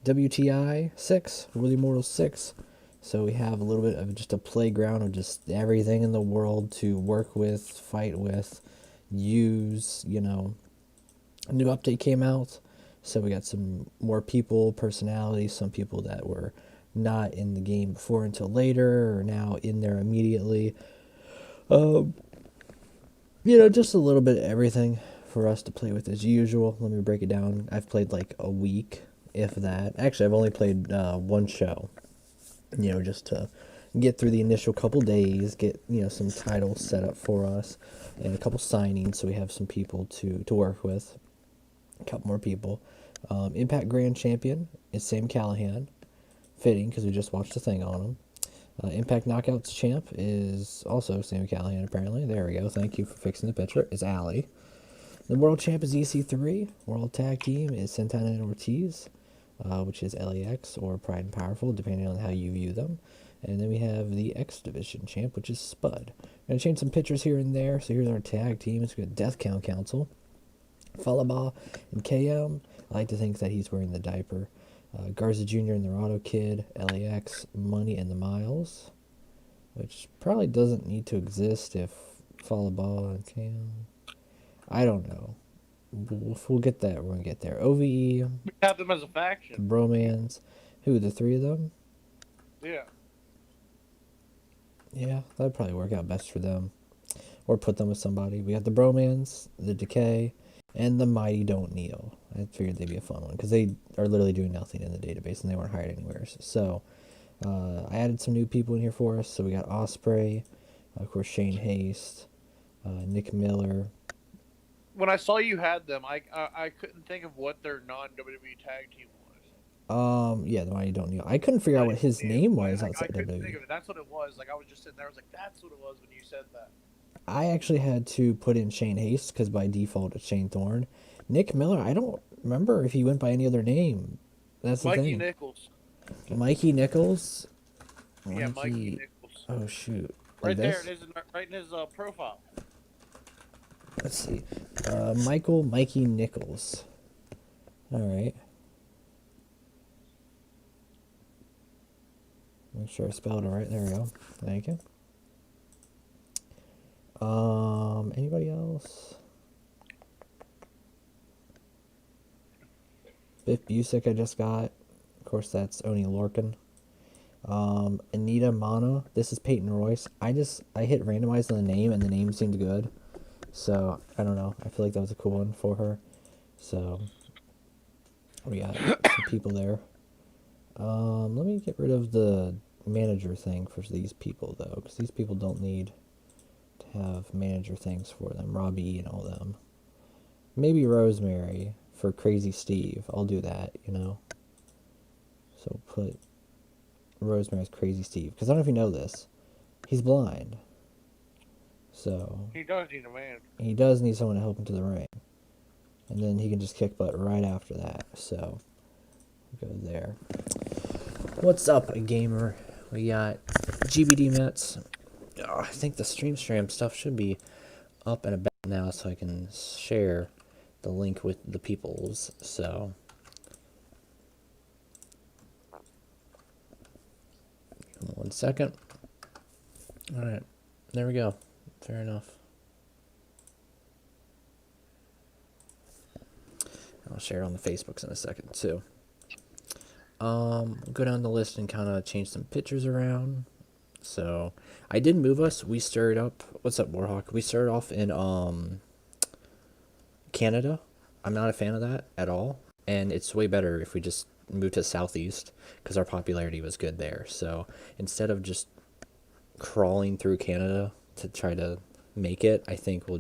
WTI 6, World Immortals 6. So we have a little bit of just a playground of just everything in the world to work with, fight with, use. A new update came out, so we got some more people, personalities, some people that were not in the game before until later, or now in there immediately. Um, just a little bit of everything for us to play with as usual. Let me break it down. I've played like a week, if that. Actually, I've only played one show, just to get through the initial couple days, get, some titles set up for us, and a couple signings so we have some people to work with. A couple more people. Impact Grand Champion is Sam Callahan. Fitting, because we just watched the thing on him. Impact Knockouts Champ is also Sam Callahan, apparently. There we go. Thank you for fixing the picture. It's Allie. The World Champ is EC3. World Tag Team is Santana and Ortiz, which is LAX or Pride and Powerful, depending on how you view them. And then we have the X Division Champ, which is Spud. I'm going to change some pictures here and there. So here's our tag team. It's got Death Count Council. Falaba and KM. I like to think that he's wearing the diaper. Garza Jr. and the Auto Kid, LAX, Money, and the Miles, which probably doesn't need to exist if Falaba and KM. I don't know. We'll get that. We're going to get there. OVE. We have them as a faction. The Bromans. Who, the three of them? Yeah. Yeah, that'd probably work out best for them. Or put them with somebody. We got the Bromans, the Decay, and the Mighty Don't Kneel. I figured they'd be a fun one because they are literally doing nothing in the database and they weren't hired anywhere. So I added some new people in here for us. So we got Osprey, of course Shane Haste, Nick Miller. When I saw you had them, I couldn't think of what their non-WWE tag team was. Yeah, the Mighty Don't Kneel. I couldn't figure out what his name was outside I couldn't WWE. think of it. That's what it was. Like I was just sitting there. I was like, that's what it was when you said that. I actually had to put in Shane Haste because by default it's Shane Thorne. Nick Miller, I don't remember if he went by any other name. That's the Mikey thing. Nichols. Mikey Nichols. Yeah, Mikey Nichols. Oh shoot! Right there, it is right in his profile. Let's see. Mikey Nichols. All right. Make sure I spelled it right. There we go. Thank you. Anybody else? Biff Busick I just got. Of course, that's Oni Lorcan. Anita Mana. This is Peyton Royce. I hit randomize on the name, and the name seemed good. So, I don't know. I feel like that was a cool one for her. So, we got some people there. Let me get rid of the manager thing for these people, though, because these people don't need to have manager things for them. Robbie and all them. Maybe Rosemary for Crazy Steve. I'll do that, So put Rosemary's Crazy Steve. Because I don't know if you know this. He's blind. So he does need a man. He does need someone to help him to the ring. And then he can just kick butt right after that. So go there. What's up, gamer? We got GBD Mets. Oh, I think the stream stuff should be up and about now so I can share the link with the peoples. So one second. All right, there we go. Fair enough. I'll share it on the Facebooks in a second too. Go down the list and kind of change some pictures around. So I did move us. We started up. What's up, Warhawk? We started off in Canada. I'm not a fan of that at all, and it's way better if we just move to Southeast because our popularity was good there. So instead of just crawling through Canada to try to make it, I think we'll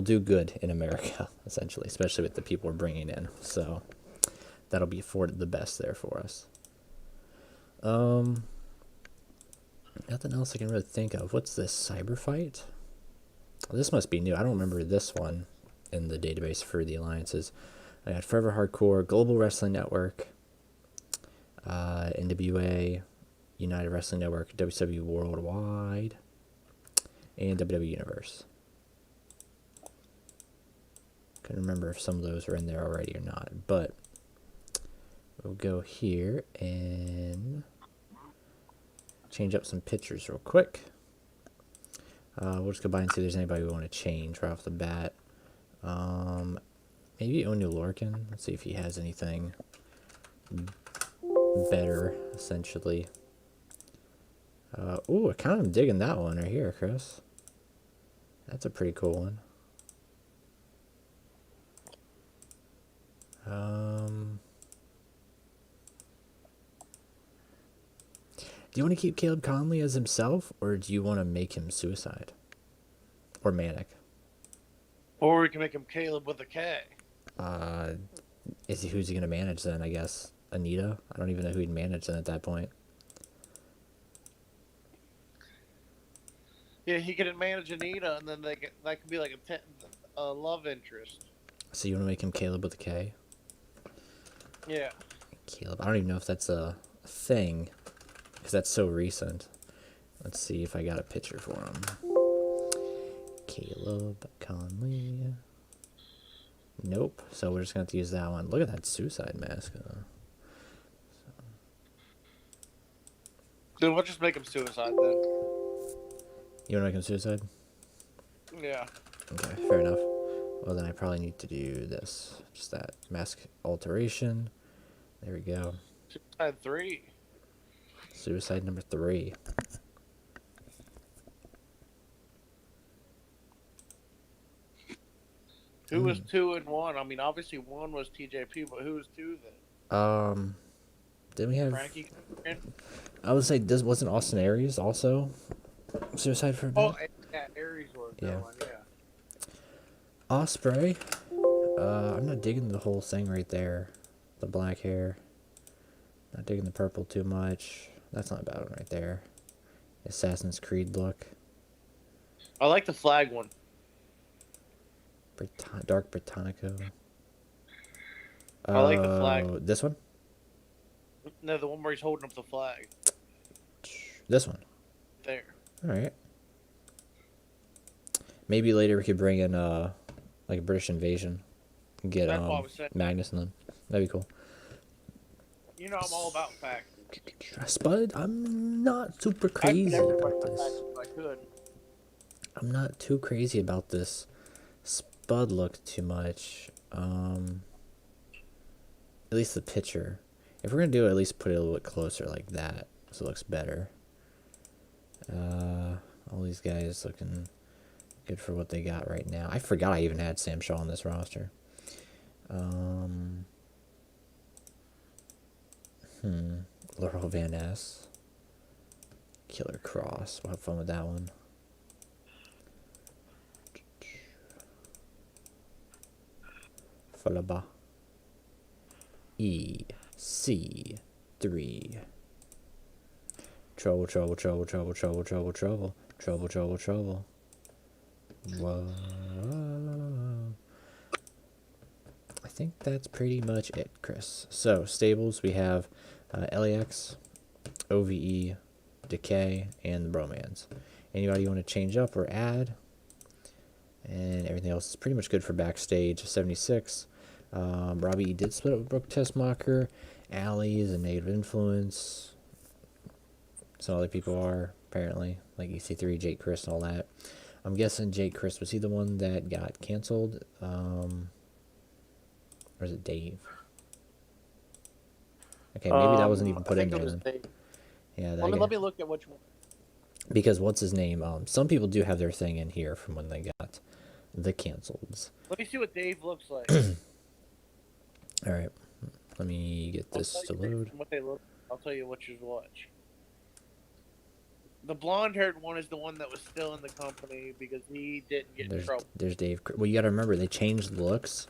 do good in America essentially, especially with the people we're bringing in. So that'll be for the best there for us. Nothing else I can really think of. What's this, Cyber Fight? This must be new. I don't remember this one in the database for the alliances. I got Forever Hardcore, Global Wrestling Network, NWA, United Wrestling Network, WCW Worldwide, and WWE Universe. Couldn't remember if some of those are in there already or not, but we'll go here and change up some pictures real quick. We'll just go by and see if there's anybody we want to change right off the bat. Maybe Onu Lorcan. Let's see if he has anything better, essentially. Ooh, I kind of am digging that one right here, Chris. That's a pretty cool one. Do you want to keep Caleb Conley as himself, or do you want to make him Suicide? Or Manic? Or we can make him Caleb with a K. Who's he going to manage then, I guess? Anita? I don't even know who he'd manage then at that point. Yeah, he could manage Anita, and then that could be like a love interest. So you want to make him Caleb with a K? Yeah. Caleb. I don't even know if that's a thing, because that's so recent. Let's see if I got a picture for him. Caleb Conley. Nope. So we're just going to have to use that one. Look at that Suicide mask. Then we'll just make him Suicide then. You want to make him Suicide? Yeah. Okay, fair enough. Well, then I probably need to do this. Just that mask alteration. There we go. Suicide 3. Suicide number 3. Who was 2 and 1? I mean, obviously 1 was TJP, but who was 2 then? Didn't we have... Frankie? I would say, wasn't Austin Aries also Suicide for a bit? Oh, yeah, Aries was that one, yeah. Osprey. I'm not digging the whole thing right there. The black hair. Not digging the purple too much. That's not a bad one right there. Assassin's Creed look. I like the flag one. Dark Britannico. I like the flag. This one? No, the one where he's holding up the flag. This one. There. Alright. Maybe later we could bring in like a British invasion. Get Magnus in them. That'd be cool. You know I'm all about facts. Spud, I'm not super crazy about this. If I could. I'm not too crazy about this Spud look too much. At least the picture. If we're gonna do it, at least put it a little bit closer like that, so it looks better. All these guys looking good for what they got right now. I forgot I even had Sam Shaw on this roster. Laurel Van Ness. Killer Cross. We'll have fun with that one. Falaba. EC3. Trouble, trouble, trouble, trouble, trouble, trouble, trouble. Trouble, trouble, trouble. Whoa. I think that's pretty much it, Chris. So, stables, we have LAX, OVE, Decay, and the Bromans. Anybody you want to change up or add? And everything else is pretty much good for backstage. 76. Robbie did split up with Brooke Tessmacher. Allie is a negative influence. Some other people are, apparently. Like EC3, Jake Chris, and all that. I'm guessing Jake Chris, was he the one that got canceled? Or is it Dave? Okay, maybe that wasn't even put in there then. Yeah, let me look at which one. Because what's his name? Some people do have their thing in here from when they got the canceleds. Let me see what Dave looks like. All right, let me get this to load. What they look, I'll tell you which is which. The blonde-haired one is the one that was still in the company because he didn't get in trouble. There's Dave. Well, you got to remember they changed looks.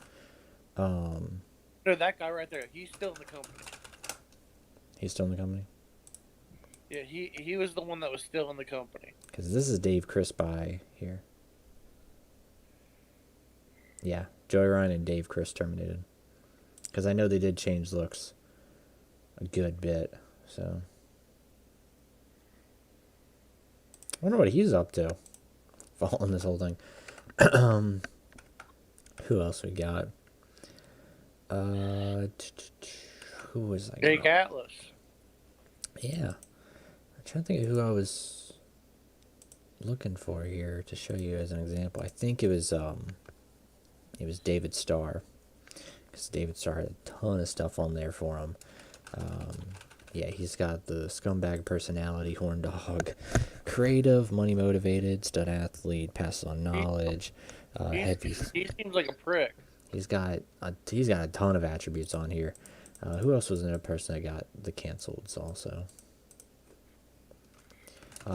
No, that guy right there. He's still in the company. He's still in the company? Yeah, he was the one that was still in the company. Because this is Dave Chris by here. Yeah, Joey Ryan and Dave Chris terminated. Because I know they did change looks a good bit, so. I wonder what he's up to. Following this whole thing. Who else we got? Who was I Jake gonna? Atlas. Yeah, I'm trying to think of who I was looking for here to show you as an example. I think it was David Starr, because David Starr had a ton of stuff on there for him. Yeah, he's got the scumbag personality, horn dog, creative, money motivated, stud athlete, passes on knowledge, heavy. He seems like a prick. He's got a ton of attributes on here. Who else was another person that got the cancels also?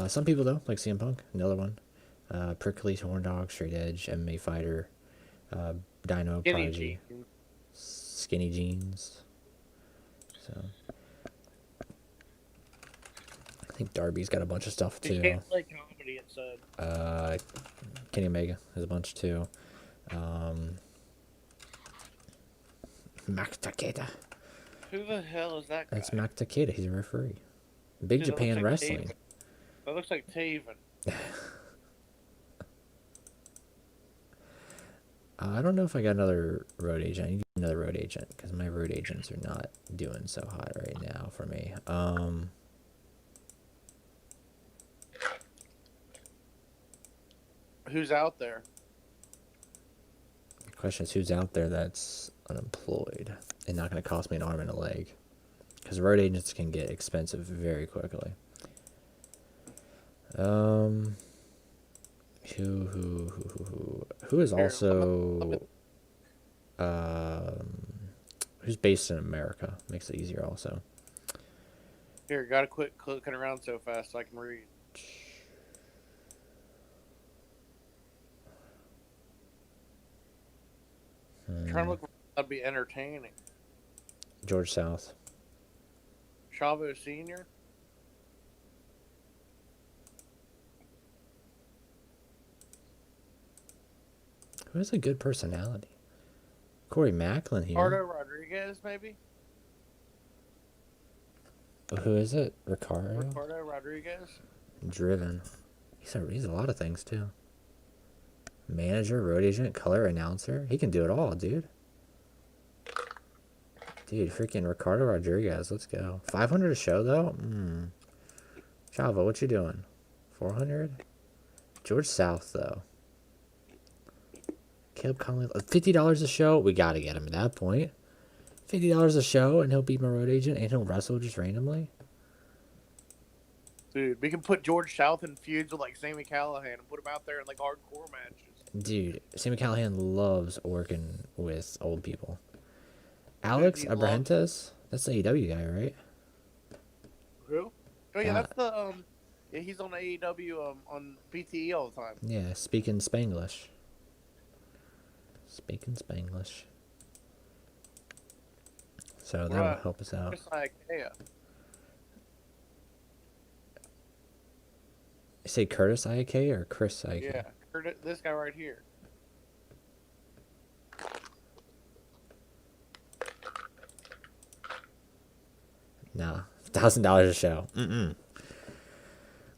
Some people though, like CM Punk, another one. Prickly, horn dog, straight edge, MMA fighter, Dino, Skinny prodigy, jeans. skinny jeans. So I think Darby's got a bunch of stuff He too. can't play comedy, it said. Kenny Omega has a bunch too. Mac Takeda. Who the hell is that guy? That's Mac Takeda. He's a referee. Big Dude, Japan like Wrestling. That looks like Taven. I don't know if I got another road agent. I need another road agent because my road agents are not doing so hot right now for me. Who's out there? The question is who's out there that's unemployed and not going to cost me an arm and a leg, because road agents can get expensive very quickly. Who is also who's based in America makes it easier also. Here, gotta quit clicking around so fast so I can read. I'm trying to look that'd be entertaining. George South. Chavo Sr.? Who has a good personality? Corey Macklin here. Ricardo Rodriguez, maybe? Who is it? Ricardo Rodriguez? Driven. He's a lot of things too. Manager, road agent, color announcer. He can do it all, dude. Dude, freaking Ricardo Rodriguez. Let's go. 500 a show though. Chavo, what you doing? 400. George South though. Caleb Conley, $50 a show. We gotta get him at that point. $50 a show, and he'll be my road agent, and he'll wrestle just randomly. Dude, we can put George South in feuds with like Sami Callihan and put him out there in like hardcore matches. Dude, Sami Callihan loves working with old people. Alex Abrahantes, that's the AEW guy, right? Who? Oh yeah, that's the yeah, he's on AEW on VTE all the time. Yeah, speaking Spanglish. Speaking Spanglish. So that'll help us out. You say Curtis IK or Chris IK? Yeah, this guy right here. Nah, $1,000 a show.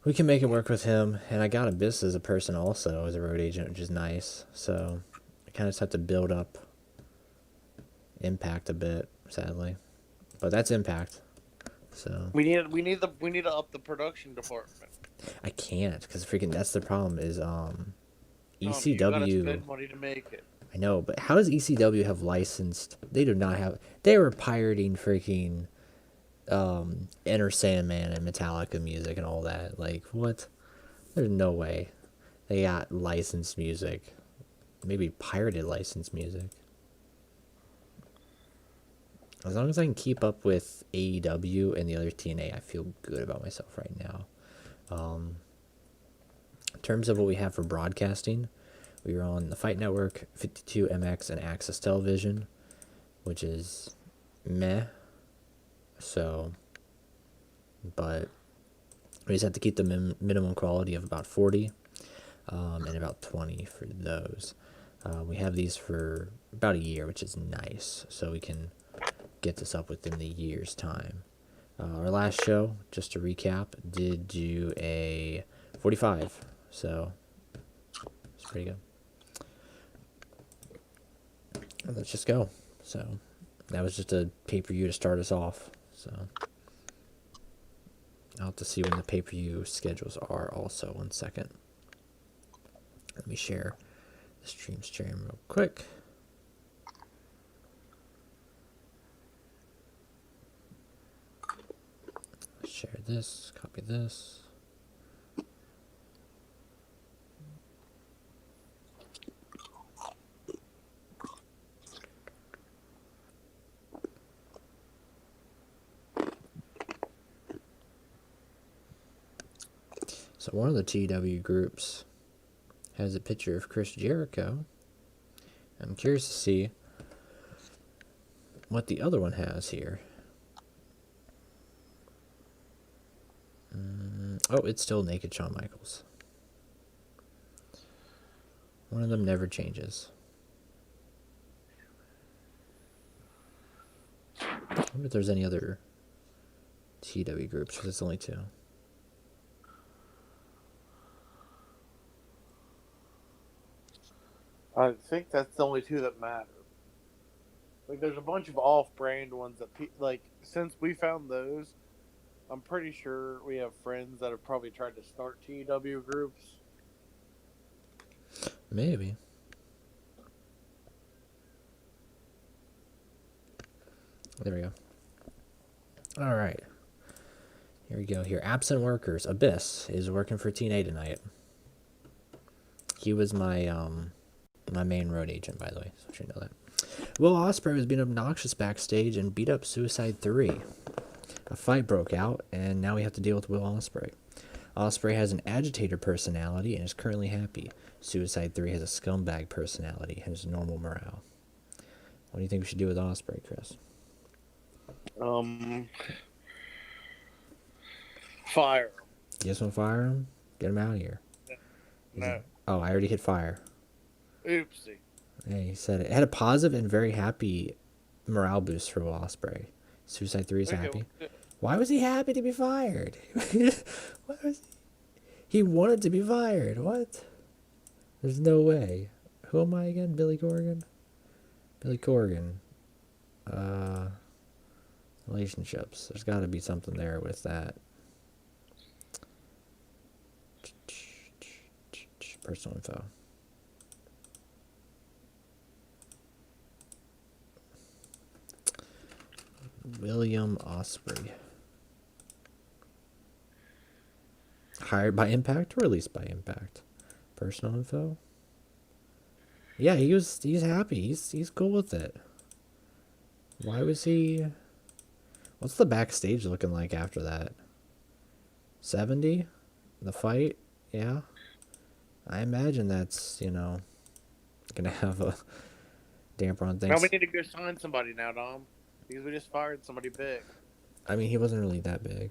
We can make it work with him, and I got Abyss as a person also, as a road agent, which is nice. So I kind of just have to build up Impact a bit, sadly, but that's Impact. So we need to up the production department. I can't, because freaking that's the problem is ECW. You gotta spend money to make it. I know, but how does ECW have licensed? They do not have. They were pirating freaking Enter Sandman and Metallica music and all that. Like, what? There's no way they got licensed music. Maybe pirated licensed music. As long as I can keep up with AEW and the other TNA, I feel good about myself right now. In terms of what we have for broadcasting, we are on the Fight Network, 52MX, and Access Television, which is meh. So, but we just have to keep the minimum quality of about 40 and about 20 for those. We have these for about a year, which is nice, so we can get this up within the year's time. Our last show, just to recap, did do a 45, so it's pretty good. Let's just go. So That was just a pay-per-view to start us off. So I'll have to see when the pay-per-view schedules are also. 1 second. Let me share the stream real quick. Share this, copy this. So one of the TEW groups has a picture of Chris Jericho. I'm curious to see what the other one has here. Oh, it's still naked Shawn Michaels. One of them never changes. I wonder if there's any other TEW groups, because it's only 2. I think that's the only 2 that matter. Like, there's a bunch of off-brand ones that, like, since we found those, I'm pretty sure we have friends that have probably tried to start TEW groups. Maybe. There we go. All right. Here we go. Here, absent workers. Abyss is working for TNA tonight. He was my my main road agent, by the way, so you should know that. Will Ospreay was being obnoxious backstage and beat up Suicide 3. A fight broke out, and now we have to deal with Will Ospreay. Ospreay has an agitator personality and is currently happy. Suicide 3 has a scumbag personality and has normal morale. What do you think we should do with Ospreay, Chris? Fire him. You just want to fire him? Get him out of here. No. Oh, I already hit fire. Oopsie. Hey, he said it. Had a positive and very happy morale boost for Will Ospreay. Suicide 3 is happy. Why was he happy to be fired? Why was he wanted to be fired? What? There's no way. Who am I again? Billy Corgan? Billy Corgan. Relationships. There's got to be something there with that. Personal info. William Ospreay. Hired by Impact or released by Impact? Personal info. Yeah, he's happy. He's cool with it. Why was he? What's the backstage looking like after that? 70? The fight? Yeah. I imagine that's, gonna have a damper on things. Now we need to go sign somebody now, Dom. Because we just fired somebody big. I mean, he wasn't really that big.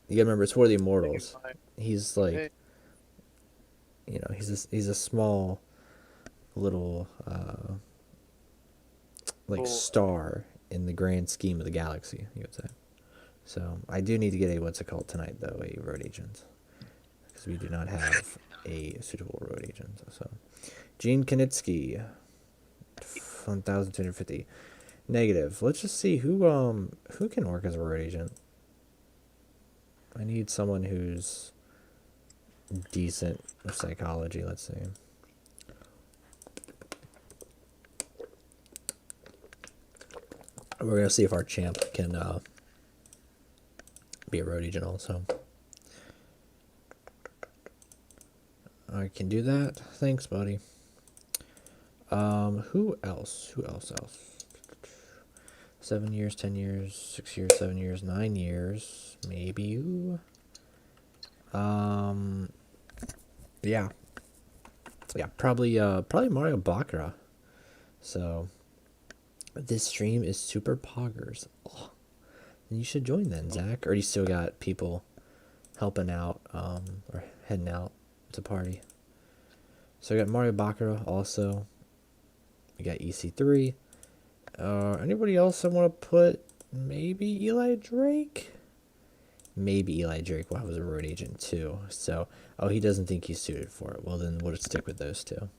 You gotta remember, it's for the Immortals. He's like, he's a small little, star in the grand scheme of the galaxy, you would say. So I do need to get a tonight, though, a road agent, because we do not have a suitable road agent. So Gene Kanitsky, 1,250. Negative. Let's just see who can work as a road agent. I need someone who's decent with psychology. Let's see. We're gonna see if our champ can be a road agent also. I can do that. Thanks, buddy. Who else? 7 years, 10 years, 6 years, 7 years, 9 years, maybe you. Yeah, probably Mario Baccarat. So this stream is super poggers. Oh, then you should join then, Zach. Or you still got people helping out, or heading out to party. So I got Mario Baccarat also. We got EC3. Anybody else I want to put? Maybe Eli Drake? Maybe Eli Drake will have a road agent too. So, he doesn't think he's suited for it. Well, then we'll just stick with those two.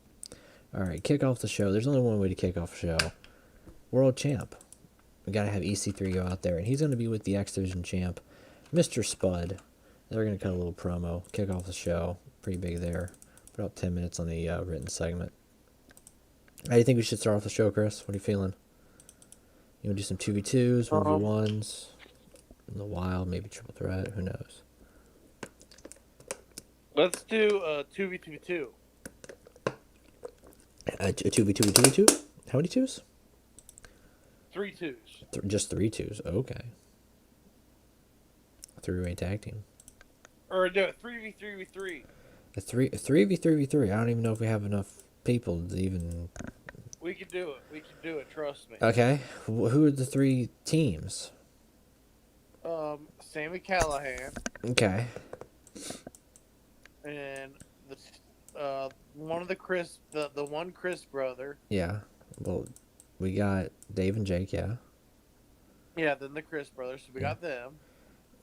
Alright, kick off the show. There's only one way to kick off the show. World champ. we got to have EC3 go out there, and he's going to be with the X Division champ, Mr. Spud. They're going to cut a little promo, kick off the show. Pretty big there. About 10 minutes on the written segment. How do you think we should start off the show, Chris? What are you feeling? You want to do some 2v2s, 1v1s? In the wild, maybe triple threat, who knows? Let's do 2v2v2. A 2v2v2v2? How many twos? 3 twos. Just 3 twos. Okay. 3-way tag team. Or do it 3v3v3. A 3v3v3. I don't even know if we have enough people to even. We can do it. We can do it. Trust me. Okay. Who are the 3 teams? Sammy Callahan. Okay. And one of the Chris, the one Chris brother. Yeah. Well, we got Dave and Jake. Yeah. Yeah. Then the Chris brothers. So we got them.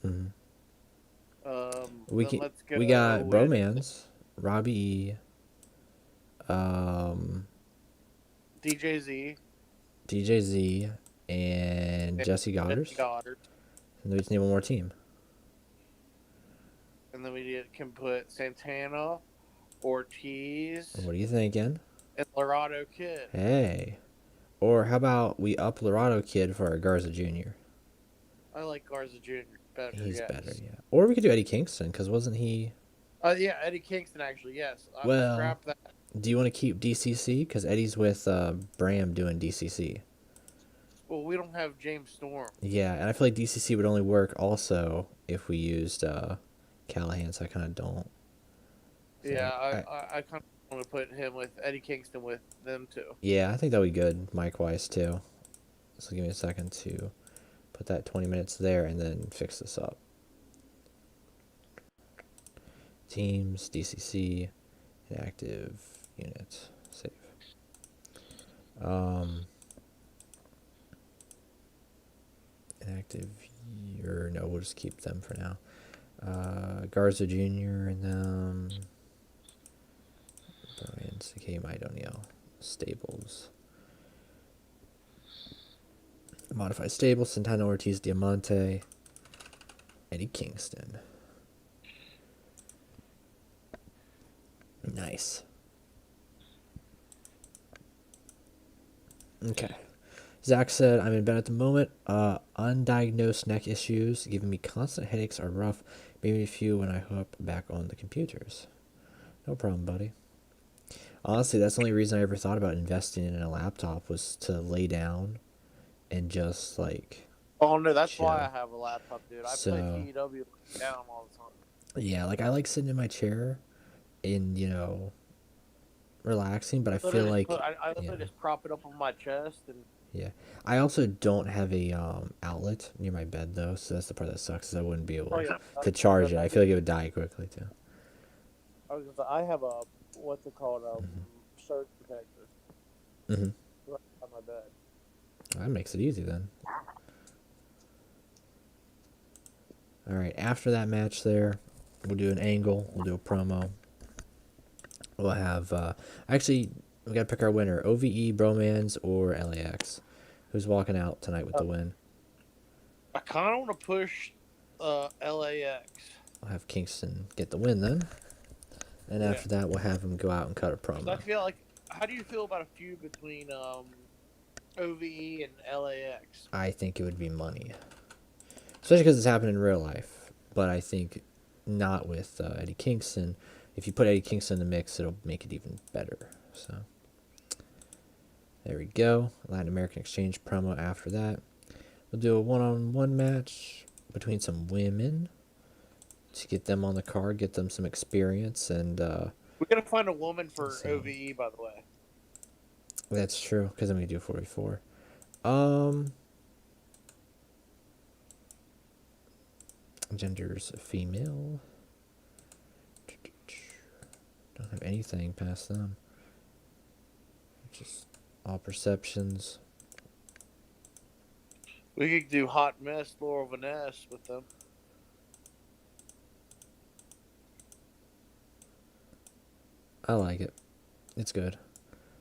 Mm-hmm. We got Bromans, Robbie E, DJ Z, and Jesse Goddard. And we just need one more team. And then we can put Santana, Ortiz. What are you thinking? And Laredo Kid. Hey. Or how about we up Laredo Kid for our Garza Jr.? I like Garza Jr. better. He's better, yeah. Or we could do Eddie Kingston, because wasn't he... yeah, Eddie Kingston, actually, yes. Well, scrap that. Do you want to keep DCC? Because Eddie's with Bram doing DCC. Well, we don't have James Storm. Yeah, and I feel like DCC would only work also if we used Callahan, so I kind of don't. So yeah, I kind of want to put him with Eddie Kingston with them, too. Yeah, I think that would be good, Mike-wise, too. So give me a second to put that 20 minutes there and then fix this up. Teams, DCC, inactive, unit, save. Inactive, no, we'll just keep them for now. Garza Jr. and them. Brian, CK, Mike O'Neill. Stables. Modified Stable, Santana Ortiz Diamante, Eddie Kingston. Nice. Okay. Zach said, I'm in bed at the moment. Undiagnosed neck issues, giving me constant headaches are rough. Maybe a few when I hop back on the computers. No problem, buddy. Honestly, that's the only reason I ever thought about investing in a laptop was to lay down and just like. Oh no, that's chill. why I have a laptop, dude. I play TEW down all the time. Yeah, like I like sitting in my chair and relaxing, but I feel like I just prop it up on my chest and. Yeah, I also don't have a outlet near my bed though, so that's the part that sucks. Is I wouldn't be able to charge it. I feel like it would die quickly too. I have a what's it called surge protector. Mm-hmm. Right on my bed. That makes it easy then. All right, after that match there, we'll do an angle. We'll do a promo. We'll have actually. We gotta pick our winner: OVE, Bromans, or LAX. Who's walking out tonight with the win? I kind of want to push LAX. I'll have Kingston get the win then, and after that, we'll have him go out and cut a promo. I feel like, how do you feel about a feud between OVE and LAX? I think it would be money, especially because it's happened in real life. But I think not with Eddie Kingston. If you put Eddie Kingston in the mix, it'll make it even better. So there we go. Latin American Exchange promo after that. We'll do a one-on-one match between some women to get them on the card, get them some experience, and we're gonna find a woman for OVE, by the way. That's true, because then we do 44. Gender's female. Don't have anything past them. Just all perceptions. We could do Hot Mess, Laurel Vaness with them. I like it. It's good.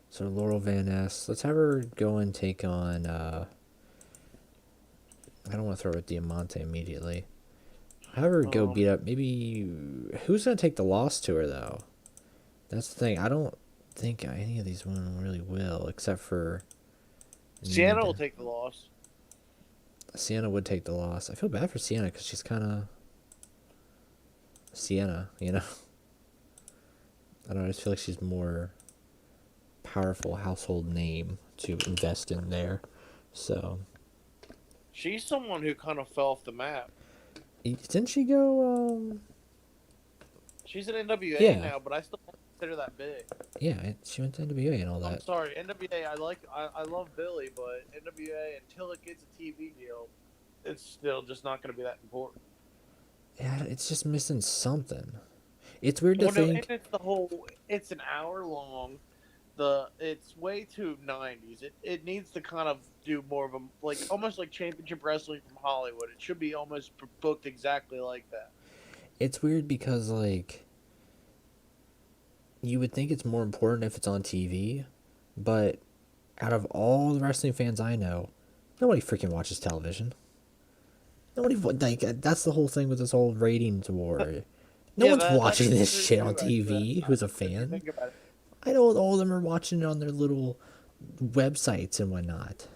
So Laurel Van Ness. Let's have her go and take on I don't want to throw at Diamante immediately. Have her go beat Um, up. Maybe who's gonna take the loss to her though? That's the thing. I don't think any of these women really will, except for Sienna Nina. will take the loss. Sienna would take the loss. I feel bad for Sienna because she's kind of Sienna, you know. I don't know. I just feel like she's more powerful household name to invest in there. So She's someone who kind of fell off the map. didn't she go? She's an NWA Yeah, now, but I still don't consider that big. yeah. She went to NWA and all I'm that. sorry, NWA. I love Billy, but NWA until it gets a TV deal, it's still just not going to be that important. Yeah, it's just missing something. It's weird to Well, no, and think. it's the whole. It's an hour long. It's way too 90s. It needs to kind of do more of a like almost like championship wrestling from Hollywood. It should be almost booked exactly like that. It's weird because like you would think it's more important if it's on TV, but out of all the wrestling fans I know, nobody freaking watches television. Nobody like that's the whole thing with this whole ratings war. No Yeah, one's that watching is this true shit on too. Actually, TV. Who's a if you fan? think about it. I know all of them are watching it on their little websites and whatnot,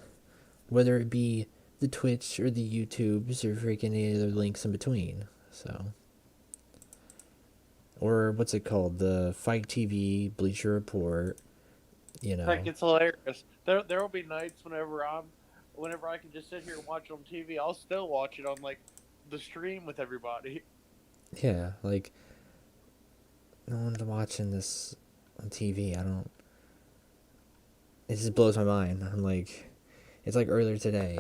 whether it be the Twitch or the YouTubes or freaking any other links in between. So, or what's it called? The Fight TV, Bleacher Report. You Heck, know, it's hilarious. There will be nights whenever I can just sit here and watch it on TV. I'll still watch it on like the stream with everybody. yeah, like no one's watching this on TV. I don't. It just blows my mind. I'm like, it's like earlier today,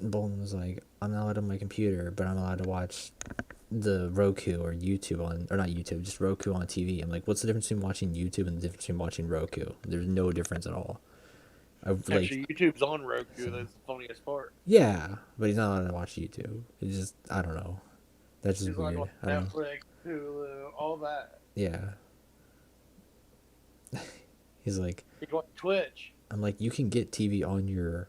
Bolton was like, I'm not allowed on my computer, but I'm allowed to watch the Roku or YouTube on, or not YouTube, just Roku on TV. I'm like, what's the difference between watching YouTube and the difference between watching Roku? There's no difference at all. I like, Actually, YouTube's on Roku. so, That's the funniest part. yeah, but he's not allowed to watch YouTube. It's just, I don't know. That's just He's like on weird. I don't know. Netflix, Hulu, all that. Yeah. He's like, You can watch Twitch. I'm like, you can get TV on your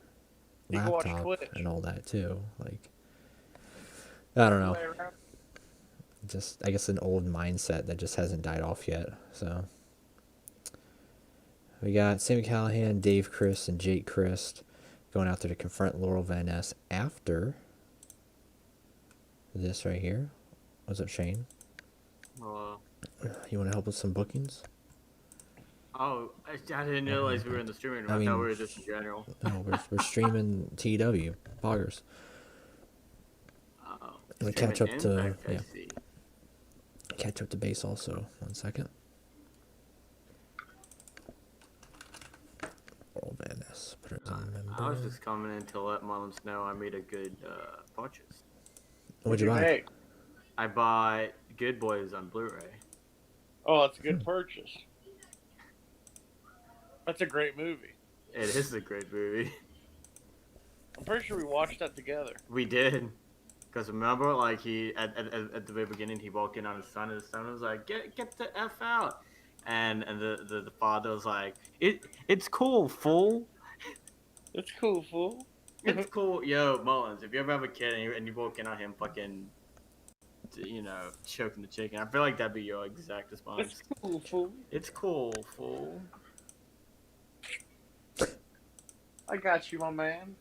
You can watch laptop Twitch. and all that too. Like, I don't know. Way around. Just, I guess, an old mindset that just hasn't died off yet. So we got Sammy Callahan, Dave Christ, and Jake Christ going out there to confront Laurel Van Ness after this right here. What's up, Shane? Hello. You want to help with some bookings? Oh, I didn't realize we were in the streaming room. I I mean, thought we were just in general. No, we're streaming TEW, Poggers. Oh, I'm gonna streaming catch up to, Impact, yeah. I see. Catch up to base also. 1 second. Laurel Van Ness. Put her as a I was member. just coming in to let Mullins know I made a good purchase. What'd you buy? make? I bought Good Boys on Blu-ray. Oh, that's a good purchase. That's a great movie. It is a great movie. I'm pretty sure we watched that together. We did. Because remember, like, he, at the very beginning, he walked in on his son, and his son was like, get the F out. And the father was like, it's cool, fool. It's cool, fool. It's cool. Yo, Mullins, if you ever have a kid and you walk in on him fucking, choking the chicken, I feel like that'd be your exact response. It's cool, fool. It's cool, fool. I got you, my man.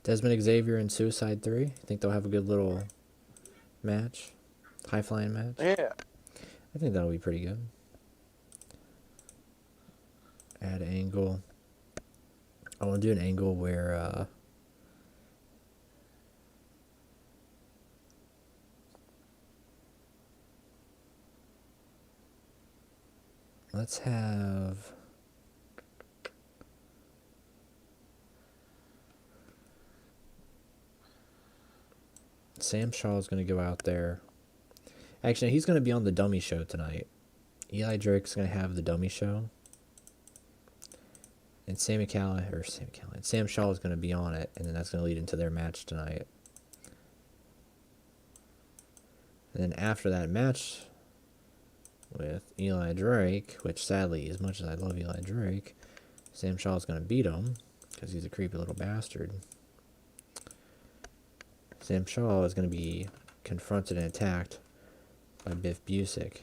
Desmond Xavier and Suicide 3. I think they'll have a good little match. High flying match. Yeah. I think that'll be pretty good. Add angle. I want to do an angle where let's have Sam Shaw is going to go out there. Actually, he's going to be on the dummy show tonight. Eli Drake's going to have the dummy show. And Sam Shaw is going to be on it, and then that's going to lead into their match tonight. And then after that match with Eli Drake, which sadly, as much as I love Eli Drake, Sam Shaw's gonna beat him because he's a creepy little bastard. Sam Shaw is gonna be confronted and attacked by Biff Busick.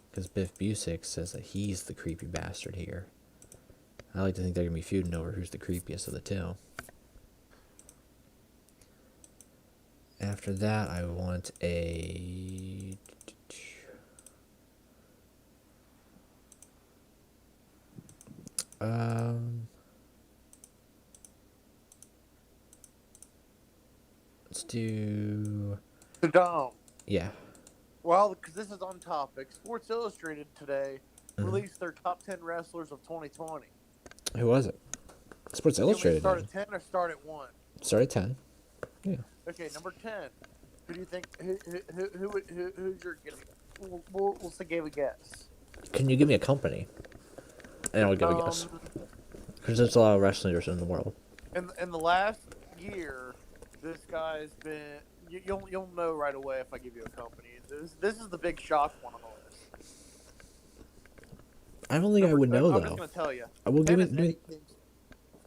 Because Biff Busick says that he's the creepy bastard here. I like to think they're going to be feuding over who's the creepiest of the two. After that, I want a... let's do... Saddam. Yeah. Well, because this is on topic, Sports Illustrated today released their top 10 wrestlers of 2020. Who was it? Sports Illustrated. Start at 10 or start at 1? Start at 10. Yeah. Okay, number 10. Who do you think? Who's your? We'll say give a guess. Can you give me a company? And I'll give a guess. Because there's a lot of wrestlers in the world. In the last year, this guy's been. You'll know right away if I give you a company. This is the big shock one on the list. I don't think I would know, though. I'm just gonna tell you. I will give it.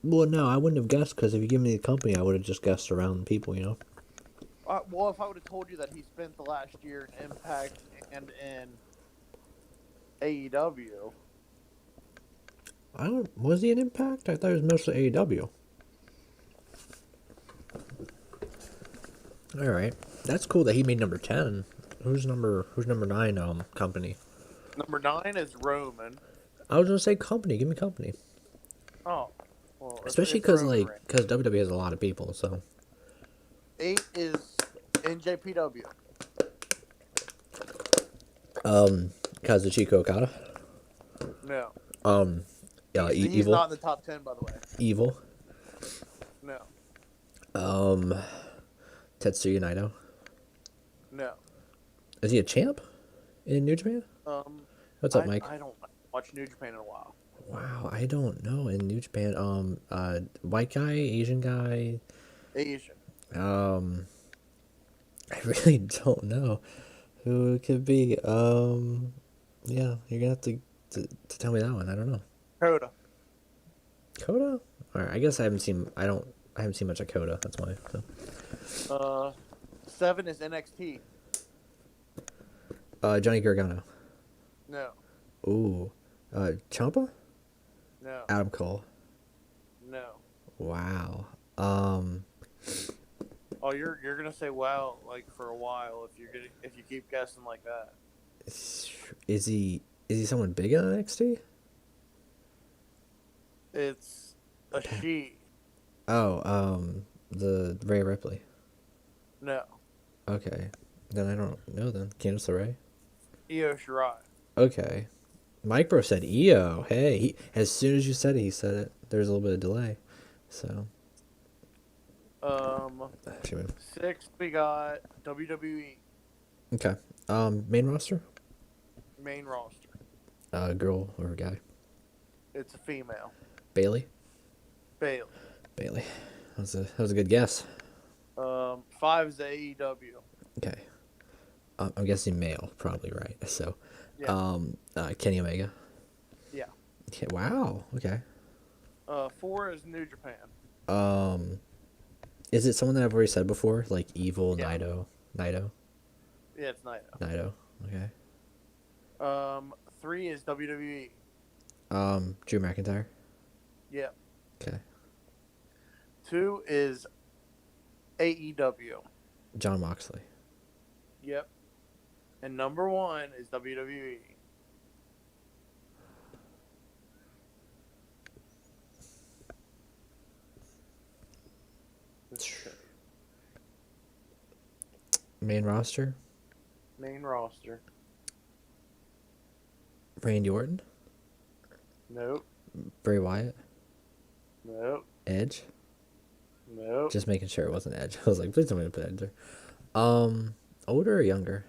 Well, no, I wouldn't have guessed because if you give me the company, I would have just guessed around people, you know. Well, if I would have told you that he spent the last year in Impact and in AEW. Was he an Impact? I thought it was mostly AEW. All right, that's cool that he made number 10. Who's number 9? Company. Number 9 is Roman. I was gonna say company. Give me company. Oh, well, especially because WWE has a lot of people. So 8 is NJPW. Kazuchika Okada. No. He's Evil. Not in the top 10, by the way. Evil. No. Tetsuya Naito. No. Is he a champ in New Japan? What's up, Mike? I don't watch New Japan in a while. Wow, I don't know in New Japan. White guy, Asian guy. Asian. I really don't know who it could be. Yeah, you're gonna have to tell me that one. I don't know. Coda. Coda? All right, I guess I haven't seen much of Coda. That's why. So. 7 is NXT. Johnny Gargano. No. Ooh. Ciampa? No. Adam Cole. No. Wow. Oh, you're gonna say wow like for a while if you keep guessing like that. Is he someone big in NXT? It's a she. Oh, the Rhea Ripley. No. Okay. Then I don't know then. Candice LeRae? Io Shirai. Okay. Mike Bro said Io. Hey, as soon as you said it, he said it. There's a little bit of delay. So. 6 we got WWE. Okay. Main roster? Main roster. Girl or guy? It's a female. Bailey? Bailey. That was a good guess. 5 is AEW. Okay. I'm guessing male, probably, right? So, yeah. Kenny Omega. Yeah. Okay. Wow. Okay. 4 is New Japan. Is it someone that I've already said before, like Evil, yeah. Naito? Yeah, it's Naito. Naito. Okay. 3 is WWE. Drew McIntyre. Yeah. Okay. 2 is AEW. John Moxley. Yep. And number 1 is WWE. Main roster. Randy Orton. Nope. Bray Wyatt. Nope. Edge. Nope. Just making sure it wasn't Edge. I was like, please don't make me put Edge there. Older or younger?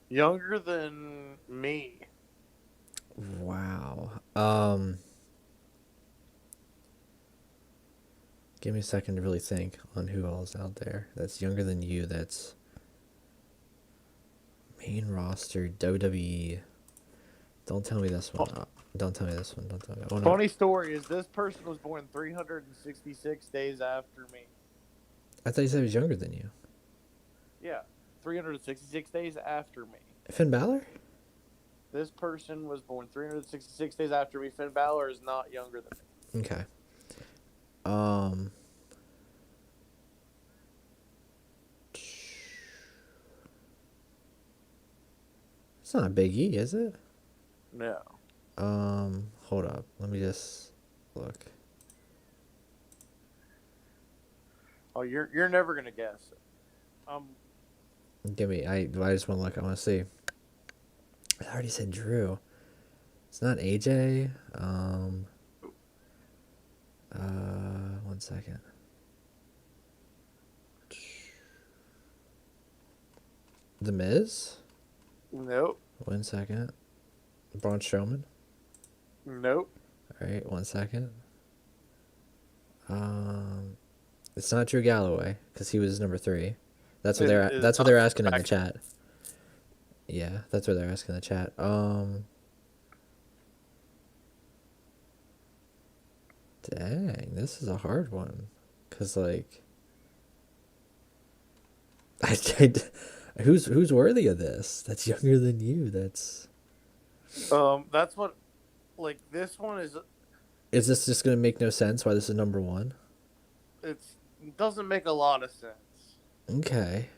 Younger than me. Wow. Give me a second to really think on who all's out there that's younger than you. That's main roster WWE. Don't tell me this one. Don't tell me this one. Don't tell me. Oh, no. Funny story is this person was born 366 days after me. I thought you said he was younger than you. Yeah, 366 days after me. Finn Balor? This person was born 366 days after me. Finn Balor is not younger than me. Okay. It's not Big E, is it? No. Hold up. Let me just look. Oh, you're never gonna guess it. Give me. I just want to look. I want to see. I already said Drew. It's not AJ. 1 second. The Miz. Nope. 1 second. Braun Strowman. Nope. All right. 1 second. It's not Drew Galloway because he was number 3. That's what they're asking in the chat. Yeah, that's what they're asking in the chat. Dang, this is a hard one, cause like, who's worthy of this? That's younger than you. That's what, like, this one is. Is this just gonna make no sense? Why this is number 1? It doesn't make a lot of sense. Okay.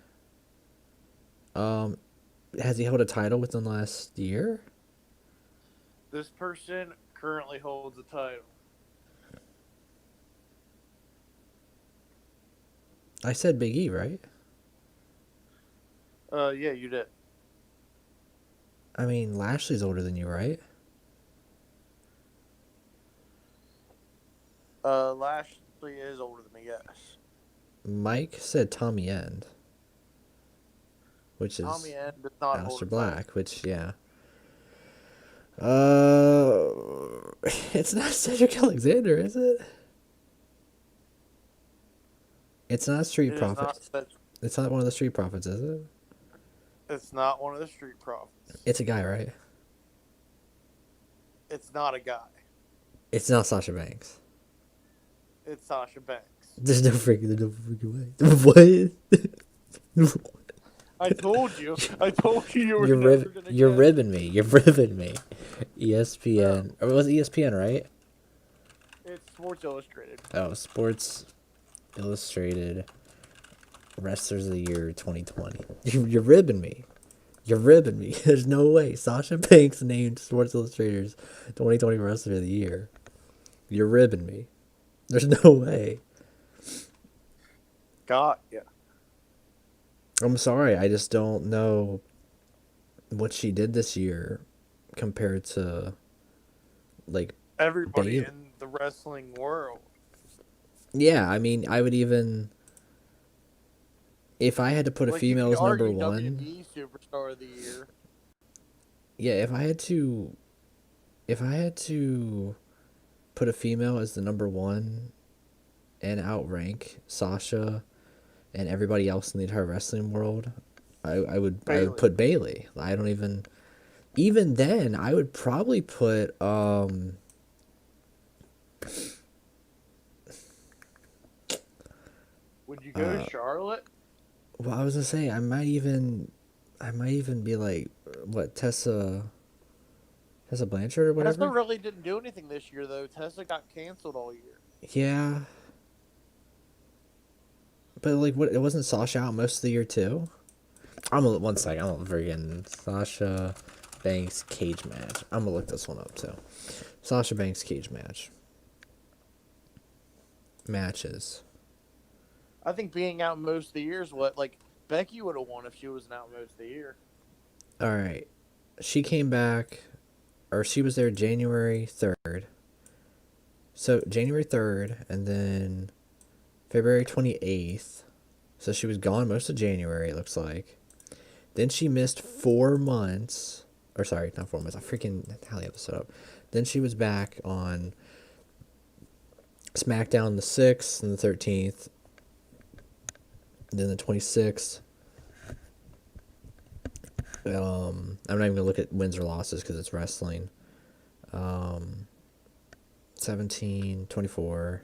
Has he held a title within the last year? This person currently holds a title. I said Big E, right? Yeah, you did. I mean, Lashley's older than you, right? Lashley is older than me, yes. Mike said Tommy End, which is Tommy End is not Aleister older Black, which, yeah. It's not Cedric Alexander, is it? It's not Street Profits. It's not one of the Street Profits, is it? It's not one of the Street Profits. It's a guy, right? It's not a guy. It's not Sasha Banks. It's Sasha Banks. There's no freaking way. What? I told you. You were You're ribbing me. You're ribbing me. ESPN. Or it was ESPN, right? It's Sports Illustrated. Oh, Sports Illustrated Wrestlers of the Year 2020. You're ribbing me. You're ribbing me. There's no way. Sasha Banks named Sports Illustrated's 2020 Wrestler of the Year. You're ribbing me. There's no way. Got ya. I'm sorry. I just don't know what she did this year compared to, like, everybody in the wrestling world. Yeah, I mean, I would even, if I had to put a female as number 1. WWE Superstar of the Year. Yeah, if I had to put a female as the number 1 and outrank Sasha and everybody else in the entire wrestling world, I would put Bayley. I don't even then I would probably put Would you go to Charlotte? Well, I was gonna say I might even be like, what, Tessa Blanchard or whatever. Tessa really didn't do anything this year though. Tessa got canceled all year. Yeah. But like, what? It wasn't Sasha out most of the year too. One second. I'm freaking Sasha Banks cage match. I'm gonna look this one up too. Sasha Banks cage matches. I think being out most of the year is what, like, Becky would have won if she wasn't out most of the year. All right, she came back, or she was there January 3rd. So January 3rd, and then February 28th. So she was gone most of January, it looks like. Then she missed 4 months. Or sorry, not 4 months. I freaking tally up this up. Then she was back on SmackDown the 6th and the 13th. Then the 26th. I'm not even gonna look at wins or losses because it's wrestling. 17, 24.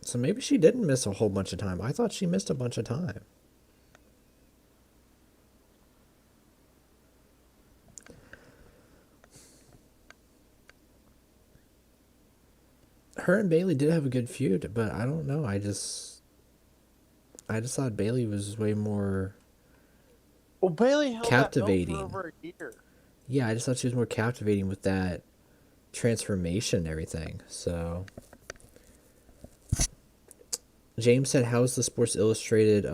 So maybe she didn't miss a whole bunch of time. I thought she missed a bunch of time. Her and Bailey did have a good feud, but I don't know. I just thought Bailey was way more Well, Bailey held that belt for captivating. over a year. Yeah, I just thought she was more captivating with that transformation and everything. So James said, "How's the Sports Illustrated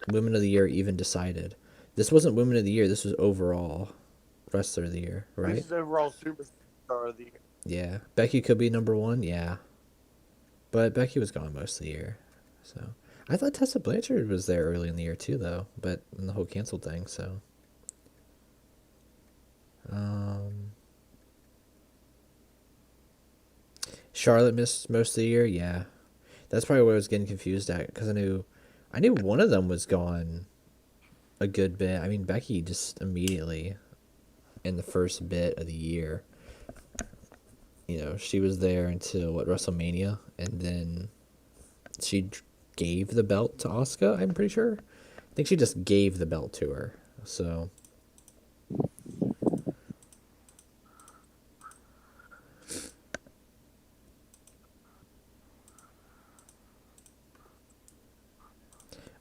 Women of the Year even decided?" This wasn't Women of the Year. This was overall Wrestler of the Year, right? This is overall superstar of the year. Yeah, Becky could be number one. Yeah, but Becky was gone most of the year. So I thought Tessa Blanchard was there early in the year too, though. But in the whole canceled thing, so. Charlotte missed most of the year. Yeah, that's probably what I was getting confused at because I knew one of them was gone a good bit. I mean, Becky just immediately in the first bit of the year, she was there until what, WrestleMania, and then she gave the belt to Asuka. I'm pretty sure. I think she just gave the belt to her. So.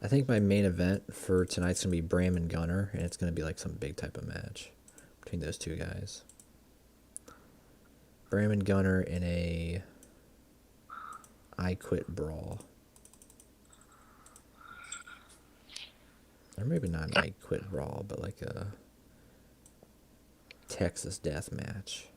I think my main event for tonight's going to be Bram and Gunner, and it's going to be like some big type of match between those two guys. Bram and Gunner in a I Quit brawl. Or maybe not an I Quit brawl, but like a Texas death match.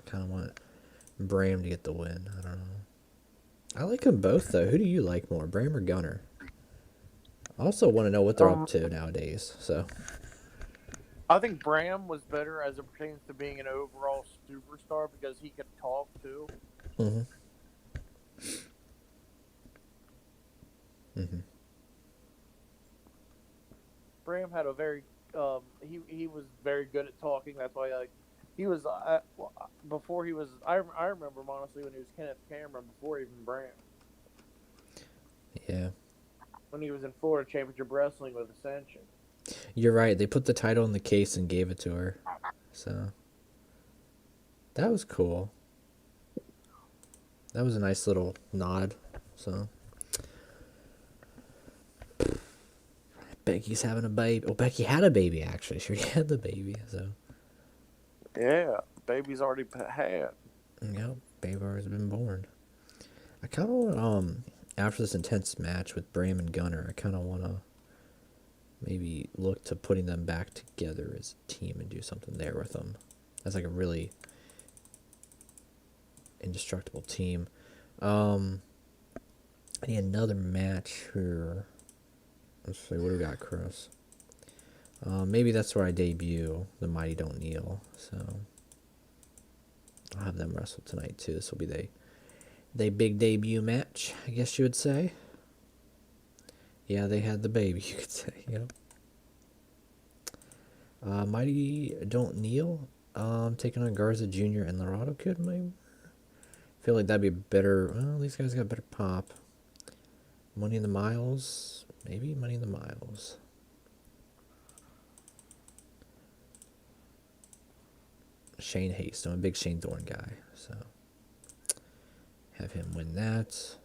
Kind of want Bram to get the win. I don't know. I like them both, though. Who do you like more, Bram or Gunner? I also want to know what they're up to nowadays. So I think Bram was better as it pertains to being an overall superstar because he could talk too. Bram had a very he was very good at talking. That's why he was before he was. I remember him honestly when he was Kenneth Cameron before even Bram. Yeah. When he was in Florida Championship Wrestling with Ascension. You're right. They put the title in the case and gave it to her. So that was cool. That was a nice little nod. So Becky's having a baby. Oh, Becky had a baby, actually. She already had the baby. So yeah, baby's already had. Yep, baby has been born. I kind of want, after this intense match with Bram and Gunner, I kind of want to maybe look to putting them back together as a team and do something there with them. That's like a really indestructible team. I need another match here. Let's see, what do we got, Chris? Maybe that's where I debut the Mighty Don't Kneel. So I'll have them wrestle tonight too. This will be they big debut match, I guess you would say. Yeah, they had the baby, you could say, Mighty Don't Kneel, taking on Garza Jr. and Laredo Kid, maybe. I feel like that'd be better. Well, these guys got better pop. Money in the Miles, maybe Money in the Miles. Shane Haste, I'm a big Shane Thorne guy, so have him win that.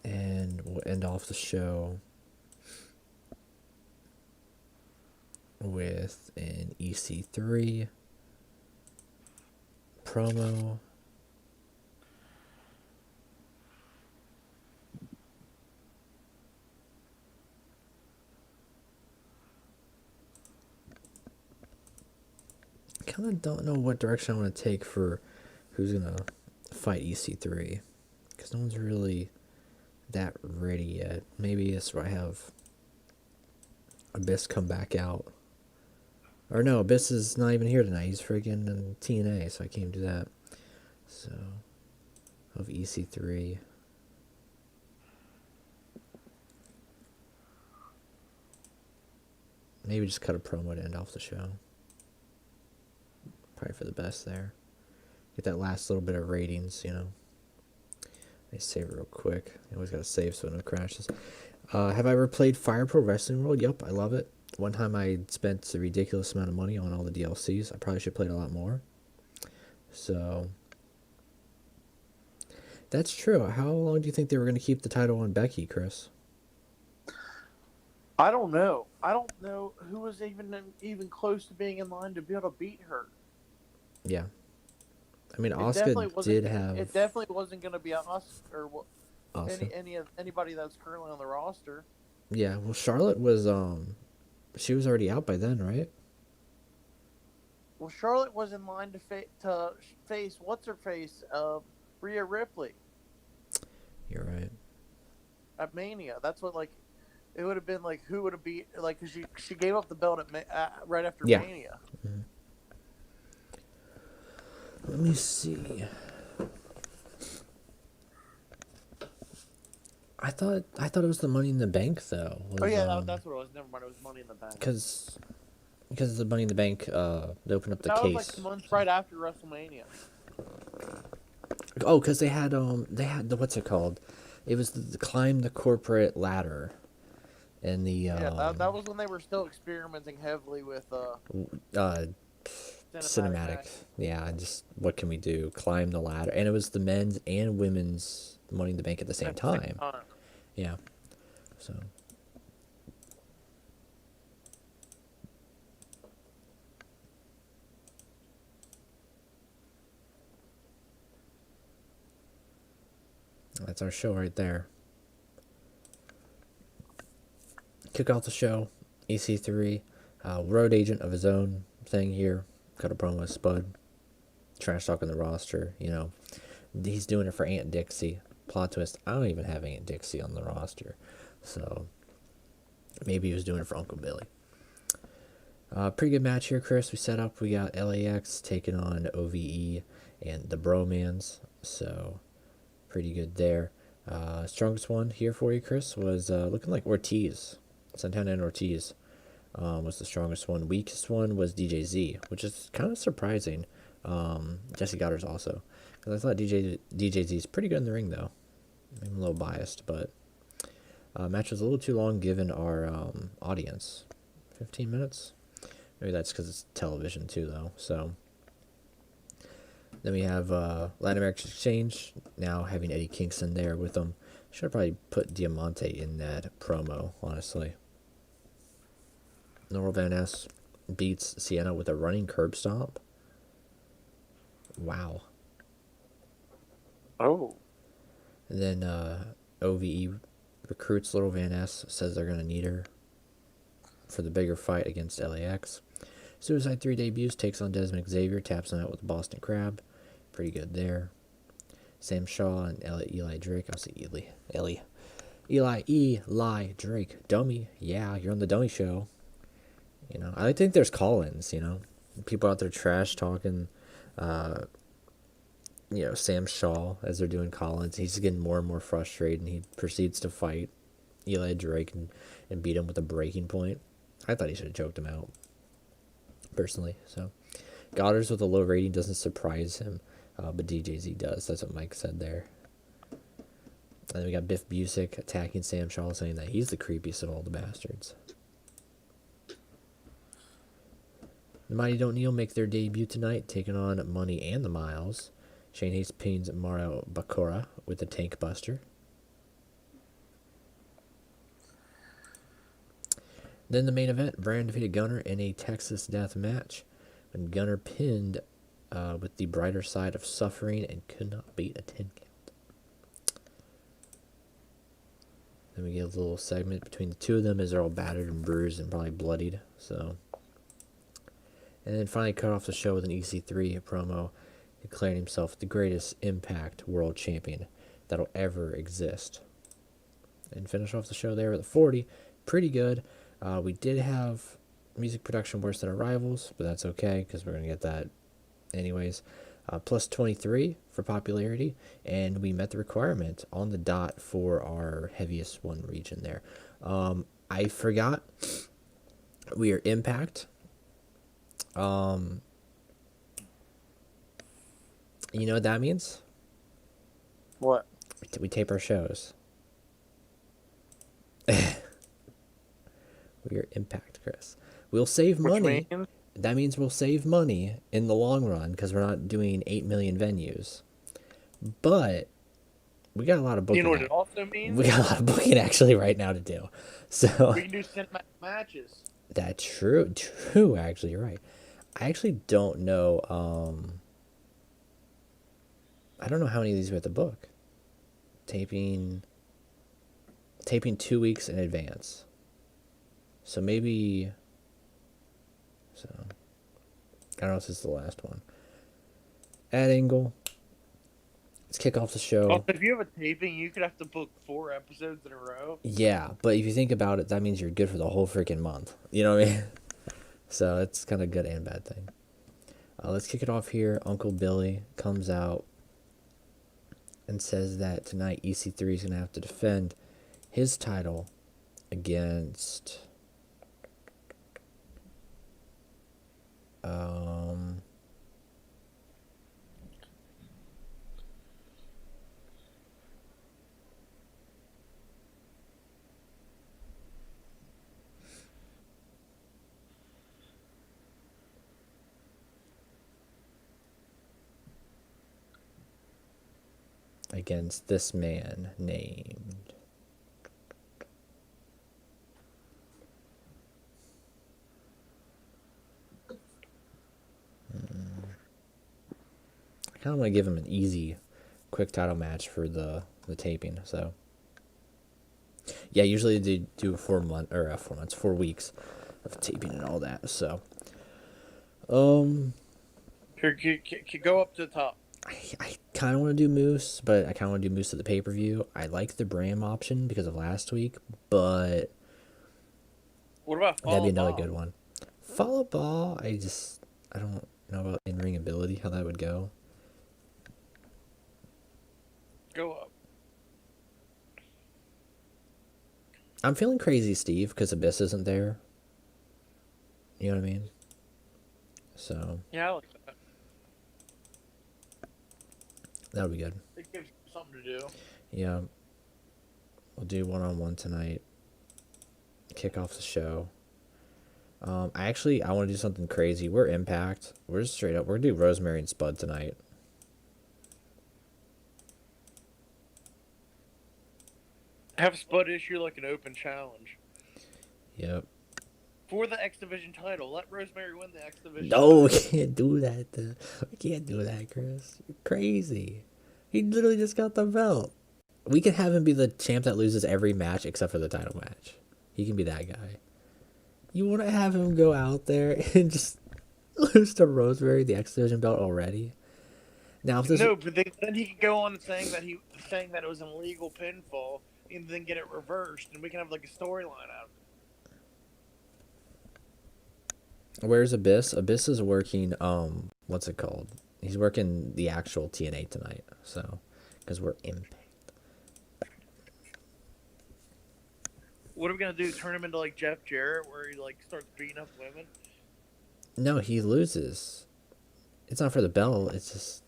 And we'll end off the show with an EC3 promo. Kind of don't know what direction I want to take for who's going to fight EC3 because no one's really that ready yet. Maybe that's where I have Abyss come back out. Or no, Abyss is not even here tonight. He's friggin' in TNA, so I can't do that. So, of EC3. Maybe just cut a promo to end off the show. Probably for the best there. Get that last little bit of ratings, you know. Let me save it real quick. You always gotta save so no crashes. Have I ever played Fire Pro Wrestling World? Yep, I love it. One time I spent a ridiculous amount of money on all the DLCs. I probably should have played a lot more. So, that's true. How long do you think they were going to keep the title on Becky, Chris? I don't know. I don't know who was even close to being in line to be able to beat her. Yeah. I mean, Asuka did have... It definitely wasn't going to be Asuka or anybody that's currently on the roster. Yeah, well, Charlotte was... She was already out by then, right? Well, Charlotte was in line to face what's-her-face, Rhea Ripley. You're right. At Mania. That's what, like... It would have been like who would have beat, like, because she gave up the belt right after Mania. Mm-hmm. Let me see. I thought it was the Money in the Bank though. Oh yeah, that's what it was. Never mind, it was Money in the Bank. Because the Money in the Bank, they opened up the case. That was like months right after WrestleMania. Oh, because they had the what's it called? It was the climb the corporate ladder. And the that was when they were still experimenting heavily with cinematic. Yeah, just what can we do? Climb the ladder, and it was the men's and women's Money in the Bank at the same time. Yeah, so. That's our show right there. Kick off the show, EC3, road agent of his own thing here. Cut a promo with Spud. Trash talking the roster, you know. He's doing it for Aunt Dixie. Plot twist, I don't even have Aunt Dixie on the roster. So, maybe he was doing it for Uncle Billy. Pretty good match here, Chris. We set up. We got LAX taking on OVE and the Bromans. So, pretty good there. Strongest one here for you, Chris, was looking like Ortiz. Santana and Ortiz was the strongest one. Weakest one was DJZ, which is kind of surprising. Jesse Goddard's also. Because I thought DJZ's pretty good in the ring, though. I'm a little biased, but match was a little too long given our audience. 15 minutes? Maybe that's because it's television, too, though. So then we have Latin American Exchange, now having Eddie Kingston there with them. Should have probably put Diamante in that promo, honestly. Norval Van Ness beats Sienna with a running curb stomp. Wow. Oh. And then OVE recruits Little Van Ness, says they're going to need her for the bigger fight against LAX. Suicide 3 debuts, takes on Desmond Xavier, taps him out with the Boston Crab. Pretty good there. Sam Shaw and Eli Drake. I'll say Eli Drake. Dummy. Yeah, you're on the Dummy Show. You know, I think there's call-ins, you know. People out there trash talking, you know, Sam Shaw as they're doing call-ins. He's getting more and more frustrated, and he proceeds to fight Eli Drake and beat him with a breaking point. I thought he should have choked him out, personally. So, Goddard's with a low rating doesn't surprise him, but DJZ does. That's what Mike said there. And then we got Biff Busick attacking Sam Shaw, saying that he's the creepiest of all the bastards. The Mighty Don't Kneel make their debut tonight, taking on Money and the Miles. Shane Hayes pins Mario Bakura with the Tank Buster. Then the main event, Brand defeated Gunner in a Texas death match. And Gunner pinned with the brighter side of suffering and could not beat a 10 count. Then we get a little segment between the two of them as they're all battered and bruised and probably bloodied. So, and then finally cut off the show with an EC3 promo declaring himself the greatest Impact World Champion that'll ever exist. and finish off the show there with a 40. Pretty good. We did have music production worse than our rivals, but that's okay because we're going to get that anyways. Plus 23 for popularity, and we met the requirement on the dot for our heaviest one region there. I forgot we are Impact. You know what that means? What? We tape our shows. We are Impact, Chris. We'll save money. Which means? That means we'll save money in the long run because we're not doing 8 million venues. But we got a lot of booking. You know what it also means? We got a lot of booking actually right now to do. So we can do cinematic matches. That's true. True, actually, you're right. I actually don't know. I don't know how many of these we have to book. Taping 2 weeks in advance. So maybe. So I don't know if this is the last one. At Angle. Let's kick off the show. Also, if you have a taping, you could have to book 4 episodes in a row. Yeah, but if you think about it, that means you're good for the whole freaking month. You know what I mean? So it's kind of a good and bad thing. Let's kick it off here. Uncle Billy comes out and says that tonight EC3 is going to have to defend his title against against this man named I kind of want to give him an easy, quick title match for the taping. So, yeah, usually they do 4 weeks of taping and all that. So, Here, go up to the top. I kind of want to do Moose, but I kind of want to do Moose at the pay-per-view. I like the Bram option because of last week, but What about that'd be another Ball? good one. Follow Ball, I don't know about in-ring ability, how that would go. Go up. I'm feeling crazy, Steve, because Abyss isn't there. You know what I mean? So Yeah, I like that. that would be good. It gives you something to do. Yeah. We'll do one-on-one tonight. Kick off the show. I want to do something crazy. We're Impact. We're just straight up. We're going to do Rosemary and Spud tonight. Have Spud issue like an open challenge. Yep. For the X Division title. Let Rosemary win the X Division No, we title. can't do that. We can't do that, Chris. You're crazy. He literally just got the belt. We can have him be the champ that loses every match except for the title match. He can be that guy. You want to have him go out there and just lose to Rosemary the X Division belt already? Now, if this No, but then he could go on saying that it was an illegal pinfall and then get it reversed, and we can have like a storyline out of it. Where's Abyss? Abyss is working, what's it called? He's working the actual TNA tonight, so, because we're Impact. What are we gonna do? Turn him into like Jeff Jarrett, where he like starts beating up women? No, he loses. It's not for the belt, it's just...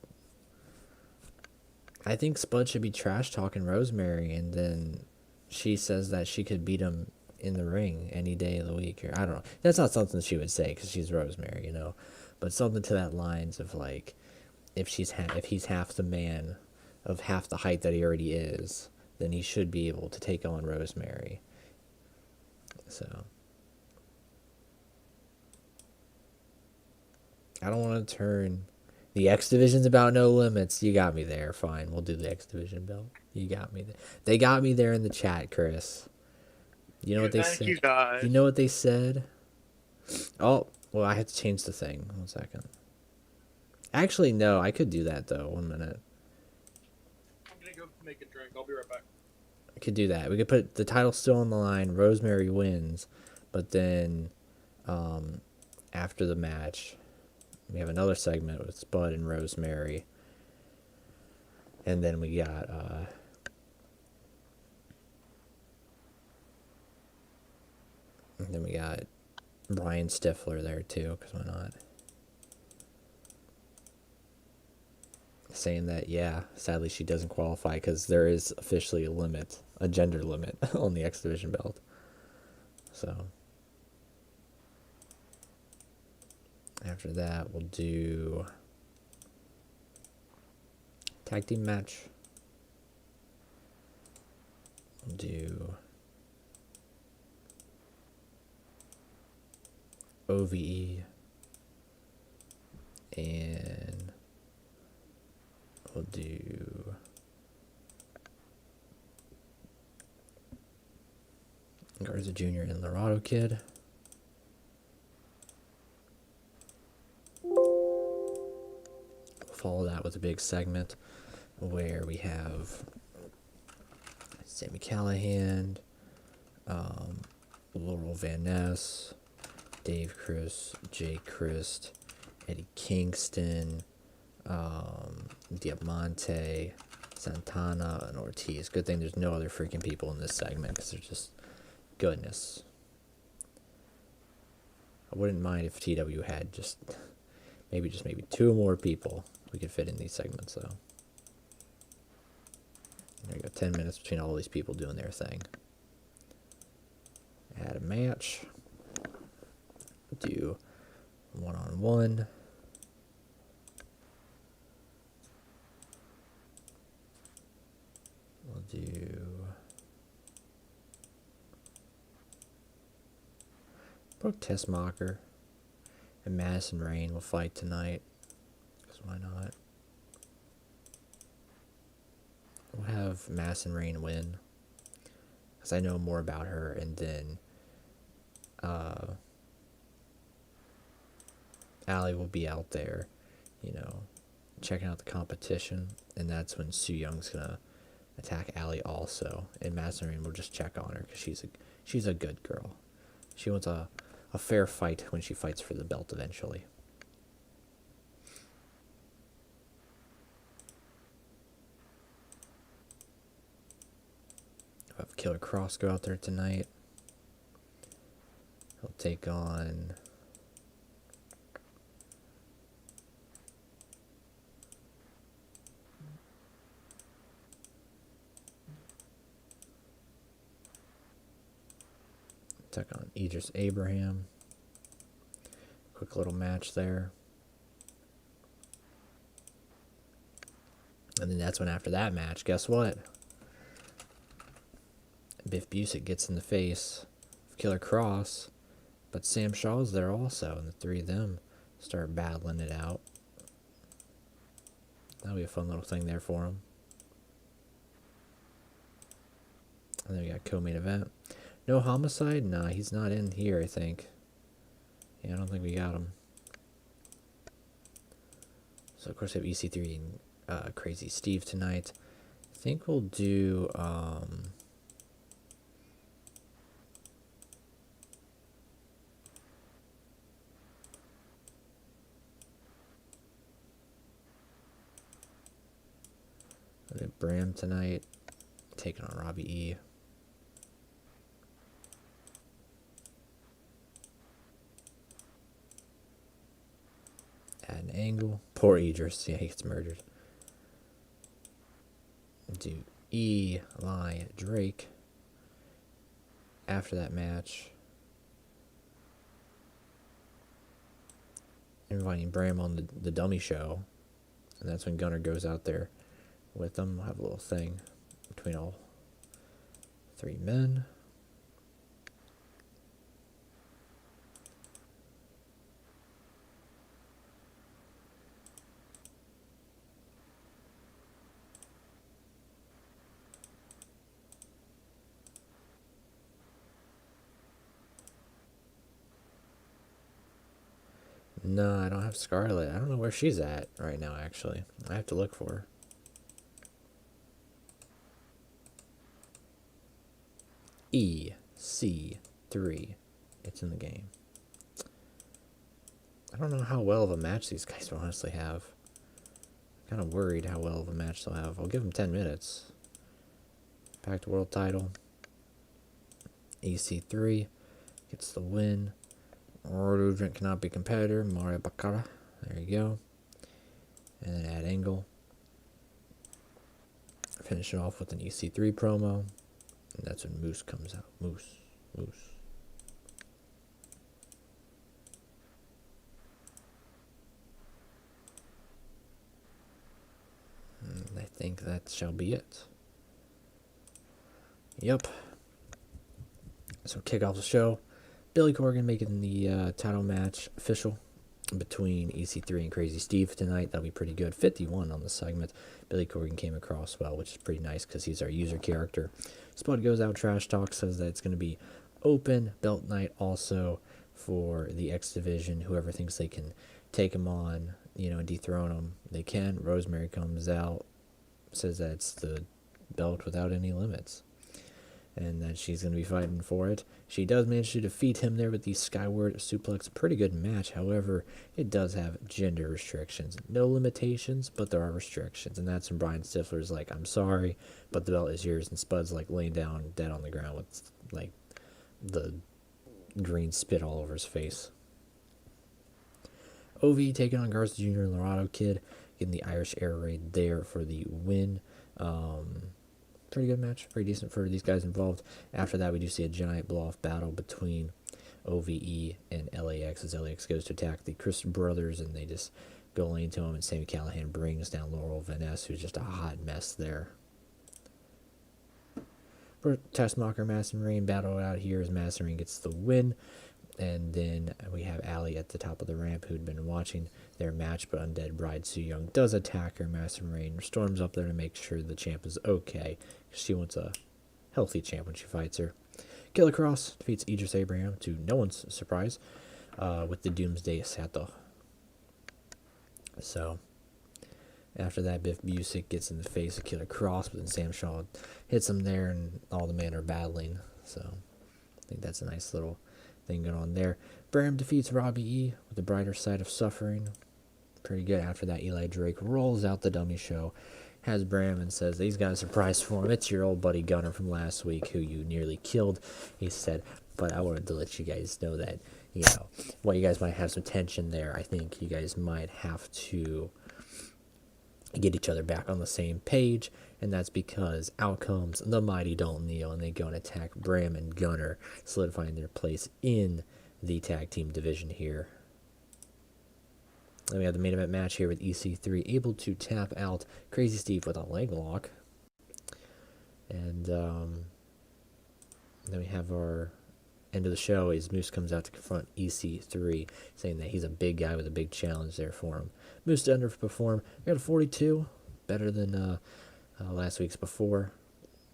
I think Spud should be trash-talking Rosemary, and then she says that she could beat him in the ring any day of the week, or I don't know. That's not something she would say, because she's Rosemary, you know? But something to that lines of, like, if he's half the man of half the height that he already is, then he should be able to take on Rosemary. So... I don't want to turn... The X Division's about no limits. You got me there. Fine, we'll do the X Division belt. You got me there. They got me there in the chat, Chris. You know what they Thank said? you, guys. You know what they said? Oh, well, I had to change the thing. 1 second. Actually, no, I could do that, though. 1 minute. I'm gonna go make a drink. I'll be right back. could do that. We could put the title still on the line. Rosemary wins, but then after the match, we have another segment with Spud and Rosemary, and then we got Brian Stifler there too, because why not? Saying that, yeah, sadly she doesn't qualify because there is officially a limit, a gender limit on the X Division belt. So after that, we'll do tag team match. We'll do OVE, and we'll do Garza Jr. and Laredo Kid. We'll follow that with a big segment where we have Sammy Callahan, Laurel Van Ness, Dave Chris, Jay Christ, Eddie Kingston, Diamante, Santana, and Ortiz. Good thing there's no other freaking people in this segment because they're just goodness. I wouldn't mind if TEW had just maybe two more people we could fit in these segments though. There you go, 10 minutes between all these people doing their thing. Add a match. Do one-on-one. We'll do Brooke Tessmacher and Madison Rain will fight tonight. Because why not? We'll have Madison Rain win. Because I know more about her, and then Allie will be out there, you know, checking out the competition, and that's when Su Young's gonna attack Allie also, and Madison Rain will just check on her because she's a good girl. She wants a fair fight when she fights for the belt eventually. We'll have Killer Cross go out there tonight. He'll take on Idris Abraham. Quick little match there. And then that's when after that match, guess what? Biff Busick gets in the face of Killer Cross, but Sam Shaw's there also, and the three of them start battling it out. That'll be a fun little thing there for him. And then we got co-main event. No Homicide? Nah, he's not in here, I think. Yeah, I don't think we got him. So, of course, we have EC3 and Crazy Steve tonight. I think we'll do... we have Bram tonight, taking on Robbie E. Add an angle. Poor Idris. Yeah, he gets murdered. Do Eli Drake after that match. Inviting Bram on the dummy show. And that's when Gunner goes out there with them. We'll have a little thing between all three men. No, I don't have Scarlett. I don't know where she's at right now, actually. I have to look for her. EC3. It's in the game. I don't know how well of a match these guys will honestly have. I'm kind of worried how well of a match they'll have. I'll give them 10 minutes. Packed world title. EC3 gets the win. Drink cannot be competitor. Mario Baccara. There you go. And then add angle. Finish it off with an EC3 promo. And that's when Moose comes out. Moose. And I think that shall be it. Yep. So kick off the show. Billy Corgan making the title match official between EC3 and Crazy Steve tonight. That'll be pretty good. 51 on the segment. Billy Corgan came across well, which is pretty nice because he's our user character. Spud goes out, trash talk, says that it's going to be open belt night also for the X Division. Whoever thinks they can take him on, and dethrone him, they can. Rosemary comes out, says that it's the belt without any limits, and that she's going to be fighting for it. She does manage to defeat him there with the Skyward Suplex. A pretty good match. However, it does have gender restrictions. No limitations, but there are restrictions. And that's when Brian Stifler's like, I'm sorry, but the belt is yours. And Spud's like laying down dead on the ground with like the green spit all over his face. OV taking on Garza Jr. and Laredo Kid, getting the Irish Air Raid there for the win. Pretty good match, pretty decent for these guys involved. After that, we do see a giant blow-off battle between OVE and LAX as LAX goes to attack the Chris brothers, and they just go lane to him, and Sami Callihan brings down Laurel Van Ness, who's just a hot mess there. For Testmacher, Madison Rain battle out here as Madison Rain gets the win. And then we have Allie at the top of the ramp who'd been watching their match, but Undead Bride Sue Young does attack her. Madison Rain storms up there to make sure the champ is okay. She wants a healthy champ when she fights her. Killer Cross defeats Idris Abraham to no one's surprise with the Doomsday Sato. So after that, Biff Busick gets in the face of Killer Cross, but then Sam Shaw hits him there, and all the men are battling. So I think that's a nice little thing going on there. Bram defeats Robbie E with the brighter side of suffering. Pretty good. After that, Eli Drake rolls out the dummy show, has Bram, and says that he's got a surprise for him. It's your old buddy Gunner from last week who you nearly killed. He said, but I wanted to let you guys know that, while you guys might have some tension there, I think you guys might have to get each other back on the same page, and that's because out comes the mighty Dalton Neal, and they go and attack Bram and Gunner, solidifying their place in the tag team division here. Then we have the main event match here with EC3 able to tap out Crazy Steve with a leg lock, and then we have our end of the show is Moose comes out to confront EC3, saying that he's a big guy with a big challenge there for him. Moose to underperform. We got a 42, better than last week's before,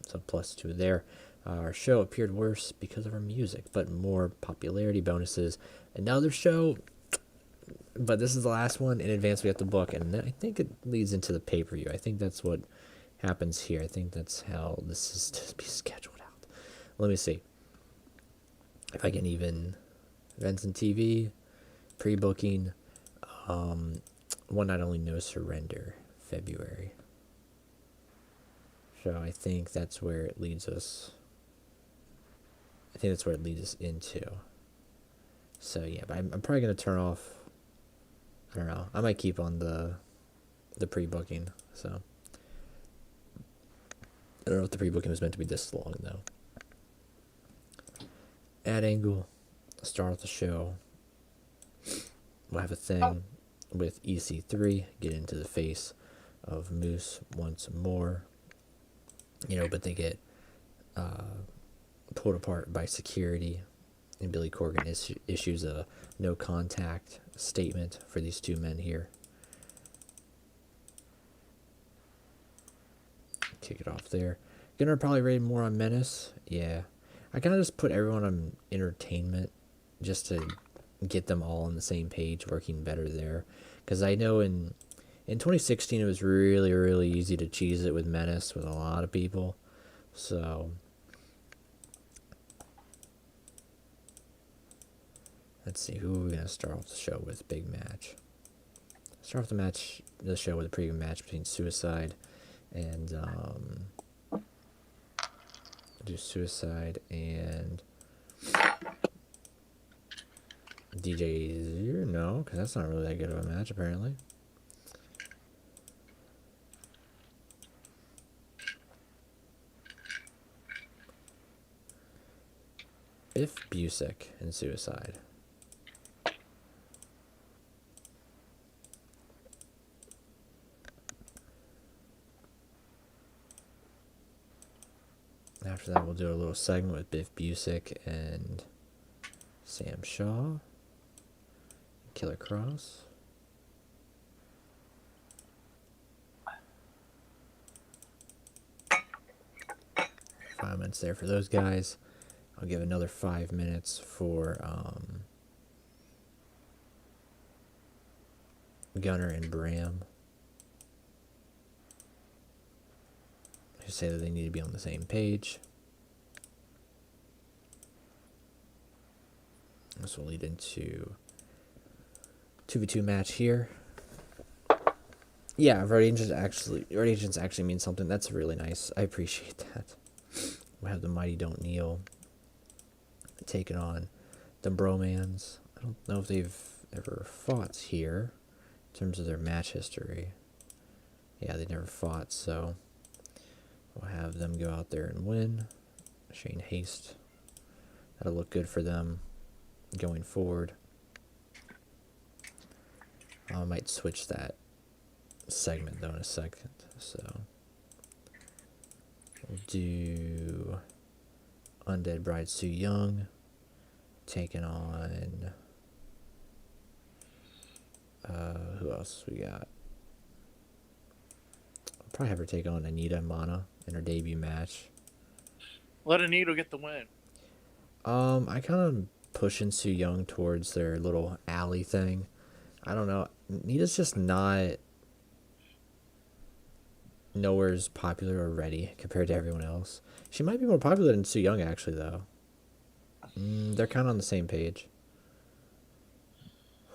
so +2 there. Our show appeared worse because of our music, but more popularity bonuses. Another show, but this is the last one. In advance, we have to book, and I think it leads into the pay-per-view. I think that's what happens here. I think that's how this is to be scheduled out. Let me see if I can even events and TV, pre-booking, one night only, no surrender, February. So I think that's where it leads us. I think that's where it leads us into. So yeah, but I'm probably gonna turn off. I don't know. I might keep on the pre-booking. So I don't know if the pre-booking was meant to be this long though. Add angle, start the show. We'll have a thing with EC3 get into the face of Moose once more. But they get pulled apart by security, and Billy Corgan issues a no contact statement for these two men here. Kick it off there. Gonna probably rate more on Menace. Yeah. I kind of just put everyone on entertainment just to get them all on the same page, working better there. Because I know in 2016 it was really, really easy to cheese it with Menace with a lot of people. So Let's see, who are we gonna start off the show with? Big match. Start off the show with a preview match between Suicide and do Suicide and DJ Zero. No, because that's not really that good of a match apparently. Biff Busick and Suicide. After that, we'll do a little segment with Biff Busick and Sam Shaw, Killer Cross. 5 minutes there for those guys. I'll give another 5 minutes for Gunner and Bram, who say that they need to be on the same page. This will lead into 2v2 match here. Yeah, Red Agents actually means something. That's really nice. I appreciate that. We have the Mighty Don't Kneel taking on the Bromans. I don't know if they've ever fought here in terms of their match history. Yeah, they never fought, so we'll have them go out there and win. Shane Haste. That'll look good for them going forward. I might switch that segment though in a second. So we'll do Undead Bride Sue Young taking on who else we got? I'll probably have her take on Anita and Mana in her debut match. Let Anita get the win. I kind of pushing Sue Young towards their little alley thing. I don't know. Anita's just not nowhere as popular or ready compared to everyone else. She might be more popular than Sue Young actually though. They're kind of on the same page.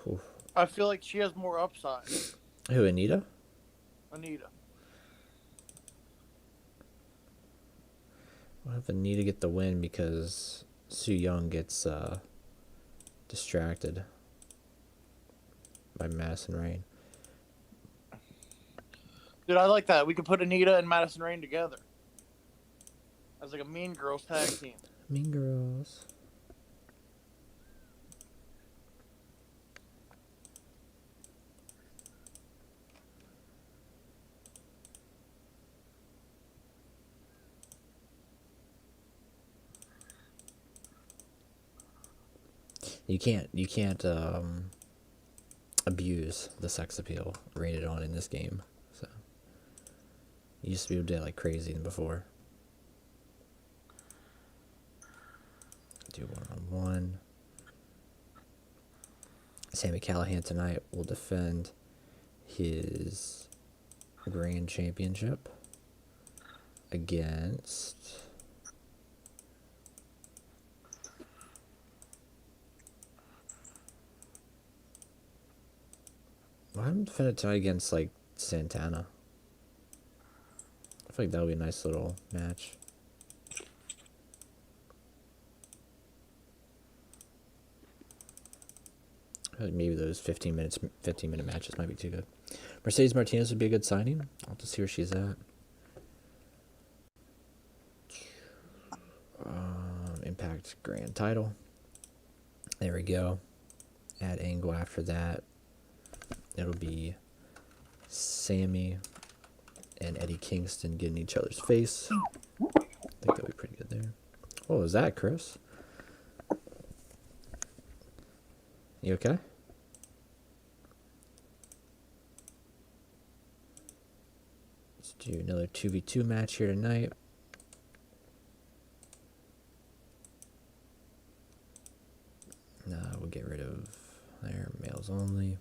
Whew. I feel like she has more upside. Who, Anita? Anita. We'll have Anita get the win because Sue Young gets distracted by Madison Rain. Dude, I like that. We could put Anita and Madison Rain together as like a Mean Girls tag team. Mean Girls. You can't abuse the sex appeal rated on in this game. So you used to be able to do it like crazy than before. Do 1-on-1. Sami Callihan tonight will defend his Grand Championship against I'm defending tonight against like Santana. I feel like that would be a nice little match. I feel like maybe those 15-minute matches might be too good. Mercedes Martinez would be a good signing. I'll have to see where she's at. Impact Grand Title. There we go. Add angle after that. It'll be Sammy and Eddie Kingston getting each other's face. I think that'll be pretty good there. What was that, Chris? You okay? Let's do another 2v2 match here tonight. We'll get rid of there, males only.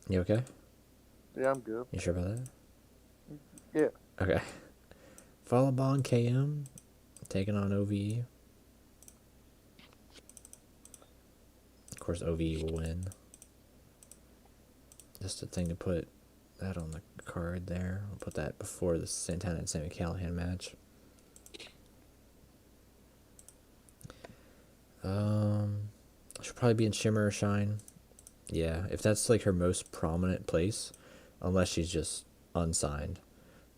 You okay? Yeah, I'm good. You sure about that? Yeah. Okay. Followbon KM taking on OVE. Of course, OVE will win. Just a thing to put that on the card there. I'll put that before the Santana and Sami Callihan match. She'll probably be in Shimmer or Shine. Yeah, if that's like her most prominent place, unless she's just unsigned,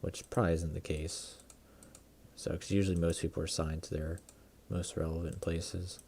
which probably isn't the case. So, because usually most people are signed to their most relevant places.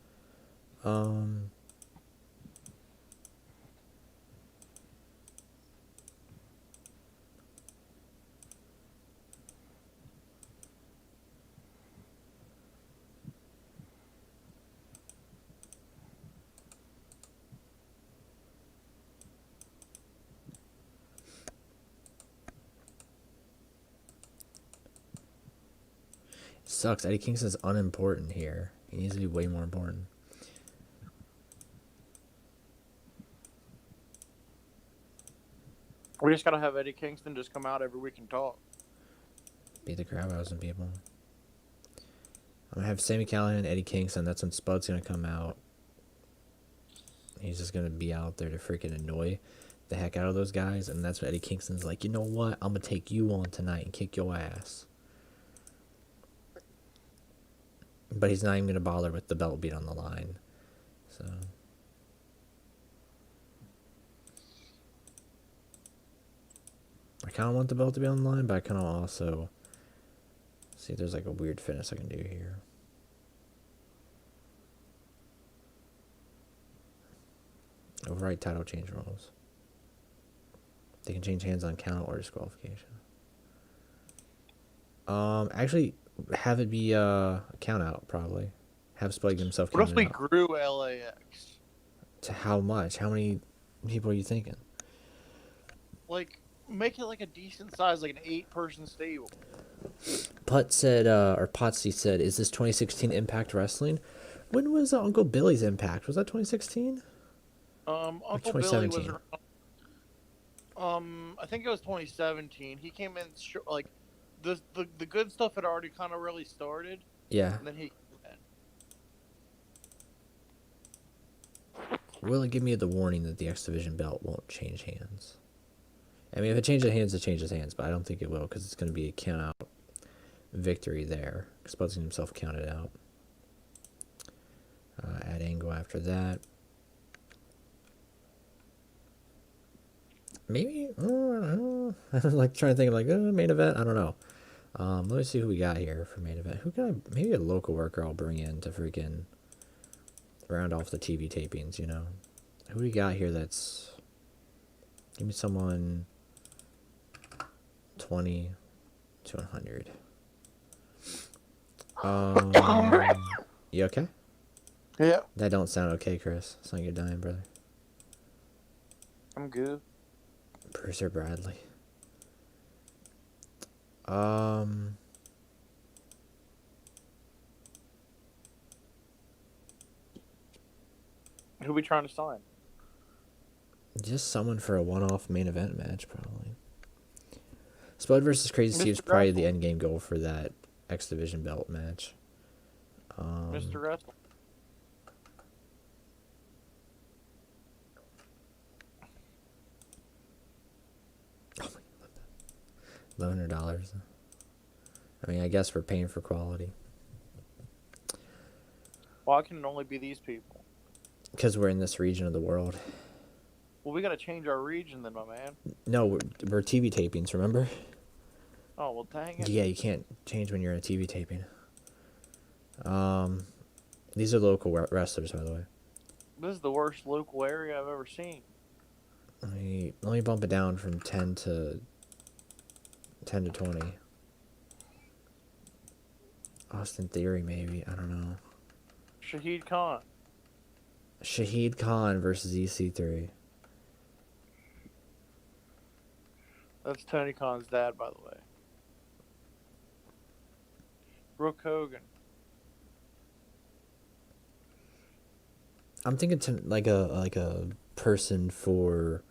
It sucks. Eddie Kingston's unimportant here. He needs to be way more important. We just gotta have Eddie Kingston just come out every week and talk. Beat the crap out of some people. I'm gonna have Sami Callihan and Eddie Kingston. That's when Spud's gonna come out. He's just gonna be out there to freaking annoy the heck out of those guys, and that's when Eddie Kingston's like, you know what? I'm gonna take you on tonight and kick your ass. But he's not even gonna bother with the belt beat on the line. So I kind of want the belt to be on the line, but I kind of also see if there's like a weird finish I can do here. Override title change rules. They can change hands on count or disqualification. Actually, have it be a count out probably. Have Spike himself What count if it we out. grew LAX? To how much? How many people are you thinking? Like, make it like a decent size, like an 8-person stable. Putt said, or Potsy said, is this 2016 Impact Wrestling? When was Uncle Billy's Impact? Was that 2016? Uncle Billy was I think it was 2017. He came in like the good stuff had already kind of really started. Yeah. And then he. Will it give me the warning that the X Division belt won't change hands? I mean, if it changes hands, it changes hands, but I don't think it will because it's going to be a count out victory there. Exposing himself counted out. Add angle after that. Maybe? I'm like trying to think of like main event. I don't know. Let me see who we got here for main event. Who can I? Maybe a local worker I'll bring in to freaking round off the TV tapings. You know, who do we got here? That's give me someone 20 to 100. You okay? Yeah, That don't sound okay, Chris. It's like you're dying, brother. I'm good. Bruiser Bradley. Who we trying to sign? Just someone for a one-off main event match, probably. Spud versus Crazy Steve's probably the end game goal for that X Division belt match. Mr. Wrestle. Oh my God, $1,100. I mean, I guess we're paying for quality. Why can it only be these people? Because we're in this region of the world. Well, we gotta change our region then, my man. No, we're TV tapings, remember? Oh, well, dang it. Yeah, you can't change when you're in a TV taping. These are local wrestlers, by the way. This is the worst local area I've ever seen. Let me bump it down from 10 to 20. Austin Theory, maybe. I don't know. Shahid Khan. Shahid Khan versus EC3. That's Tony Khan's dad, by the way. Brooke Hogan. I'm thinking like a person for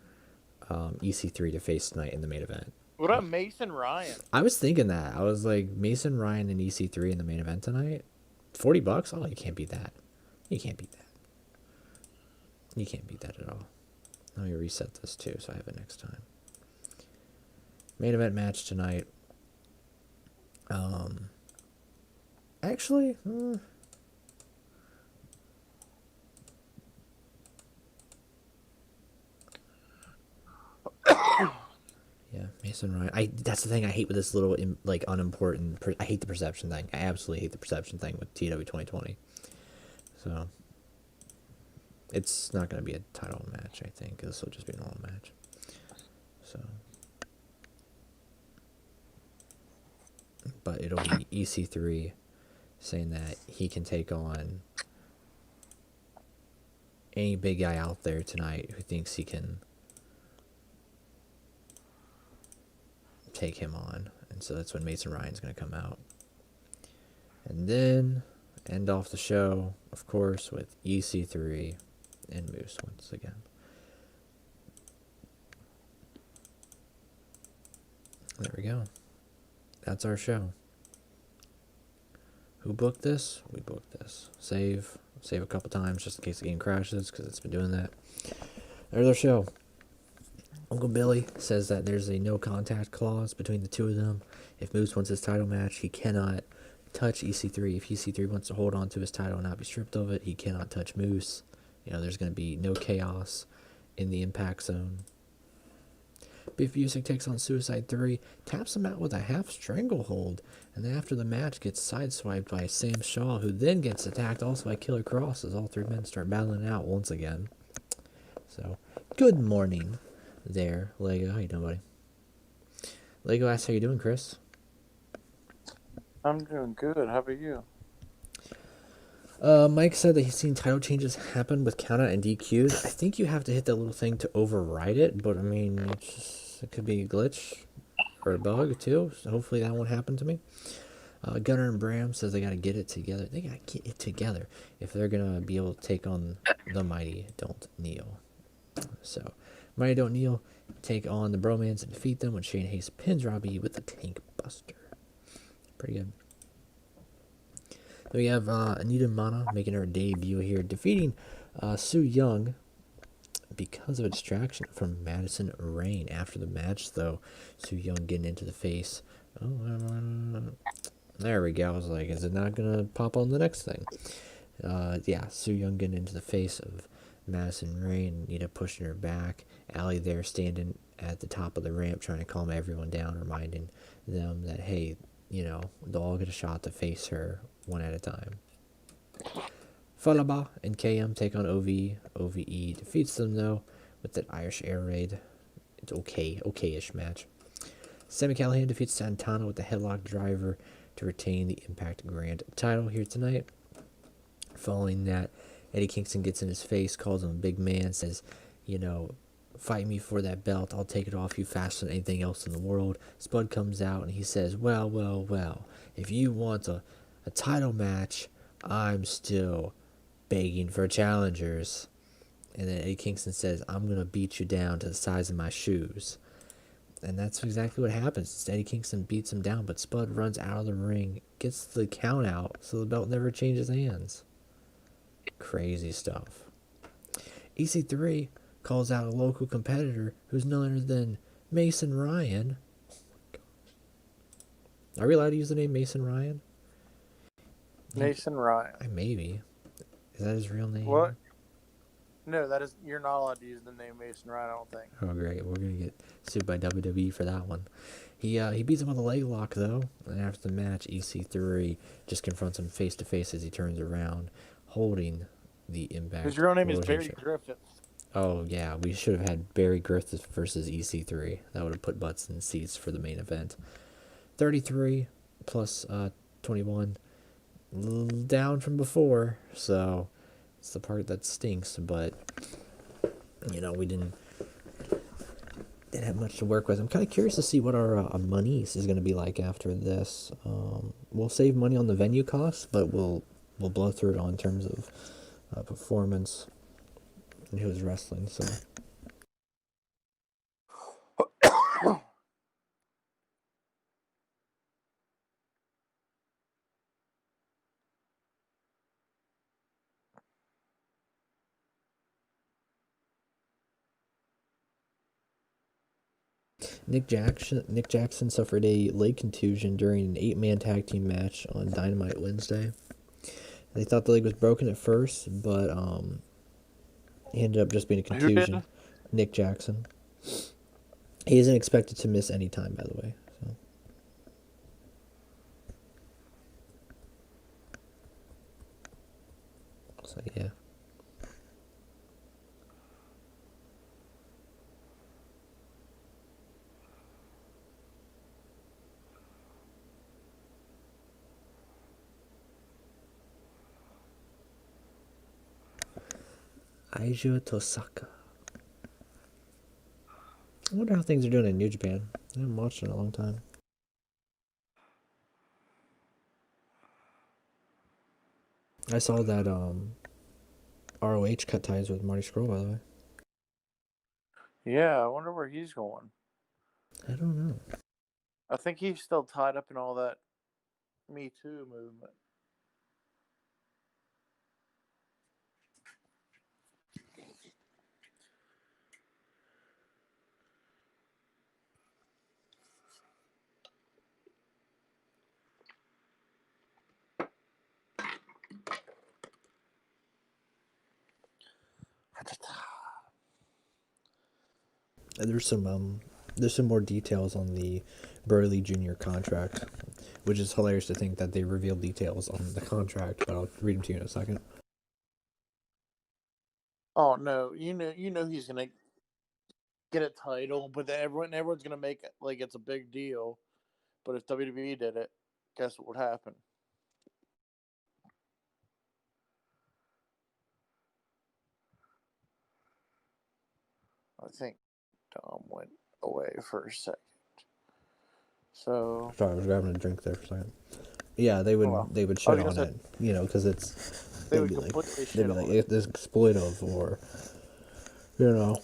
EC3 to face tonight in the main event. What about Mason Ryan? I was thinking that. I was like, Mason Ryan and EC3 in the main event tonight? $40? Oh, you can't beat that. You can't beat that. You can't beat that at all. Let me reset this too so I have it next time. Main event match tonight. Actually, yeah, Mason Ryan. That's the thing I hate with this little like unimportant. I hate the perception thing. I absolutely hate the perception thing with TEW 2020. So it's not going to be a title match. I think this will just be a normal match. So, but it'll be EC3 saying that he can take on any big guy out there tonight who thinks he can take him on. And so that's when Mason Ryan's going to come out. And then end off the show, of course, with EC3 and Moose once again. There we go. That's our show. Who booked this? We booked this. Save a couple times just in case the game crashes, because it's been doing that. There's our show. Uncle Billy says that there's a no contact clause between the two of them. If Moose wants his title match, he cannot touch EC3. If EC3 wants to hold on to his title and not be stripped of it, he cannot touch Moose. You know, there's going to be no chaos in the impact zone. Beef Music takes on Suicide 3, taps him out with a half stranglehold, and then after the match gets sideswiped by Sam Shaw, who then gets attacked also by Killer Cross as all three men start battling out once again. So, good morning there, Lego. How you doing, buddy? Lego asks, how you doing, Chris? I'm doing good. How about you? Mike said that he's seen title changes happen with countout and DQ'd. I think you have to hit that little thing to override it, but I mean, it could be a glitch or a bug too, so hopefully that won't happen to me. Gunnar and Bram says they gotta get it together. They gotta get it together if they're gonna be able to take on the Mighty Don't Kneel. So, Mighty Don't Kneel take on the Bromans and defeat them when Shane Hayes pins Robbie with the Tank Buster. Pretty good. Then we have Anita Mana making her debut here, defeating Su Yung because of a distraction from Madison Rain. After the match, though, Su Yung getting into the face. Oh, there we go. I was like, is it not going to pop on the next thing? Yeah, Su Yung getting into the face of Madison Rain. Anita pushing her back. Allie there standing at the top of the ramp trying to calm everyone down, reminding them that, hey, you know, they'll all get a shot to face her one at a time. Falaba and KM take on OV. OVE defeats them, though, with that Irish air raid. It's okay-ish match. Sami Callihan defeats Santana with the headlock driver to retain the Impact Grand title here tonight. Following that, Eddie Kingston gets in his face, calls him a big man, says, you know, fight me for that belt. I'll take it off you faster than anything else in the world. Spud comes out and he says, well, if you want a title match, I'm still begging for challengers. And then Eddie Kingston says, I'm going to beat you down to the size of my shoes. And that's exactly what happens. Eddie Kingston beats him down, but Spud runs out of the ring, gets the count out, so the belt never changes hands. Crazy stuff. EC3 calls out a local competitor who's none other than Mason Ryan. Oh my gosh. Are we allowed to use the name Mason Ryan? Mason Ryan. Maybe. Is that his real name? What? No, that is. You're not allowed to use the name Mason Ryan, I don't think. Oh, great. We're going to get sued by WWE for that one. He beats him with a leg lock, though. And after the match, EC3 just confronts him face-to-face as he turns around, holding the Impact. His real name is Barry Relationship. Griffith. Oh, yeah. We should have had Barry Griffith versus EC3. That would have put butts in seats for the main event. 33 plus 21. A little down from before, so it's the part that stinks, but you know, we didn't have much to work with. I'm kind of curious to see what our monies is going to be like after this. We'll save money on the venue costs, but we'll blow through it all in terms of performance and who's wrestling. So Nick Jackson suffered a leg contusion during an 8-man tag team match on Dynamite Wednesday. They thought the leg was broken at first, but he ended up just being a Who did? contusion. Nick Jackson. He isn't expected to miss any time, by the way. So yeah. Aiju Tosaka. I wonder how things are doing in New Japan. I haven't watched it in a long time. I saw that ROH cut ties with Marty Scurll, by the way. Yeah, I wonder where he's going. I don't know. I think he's still tied up in all that Me Too movement. There's some more details on the Burley Jr. contract, which is hilarious to think that they revealed details on the contract, but I'll read them to you in a second. Oh no, you know he's gonna get a title, but then everyone's gonna make it like it's a big deal. But if WWE did it, guess what would happen? I think Dom went away for a second. So Sorry, I was grabbing a drink there for a second. Yeah, they would shit on it, you know, because they would completely shit on it. It's exploitive, or you know.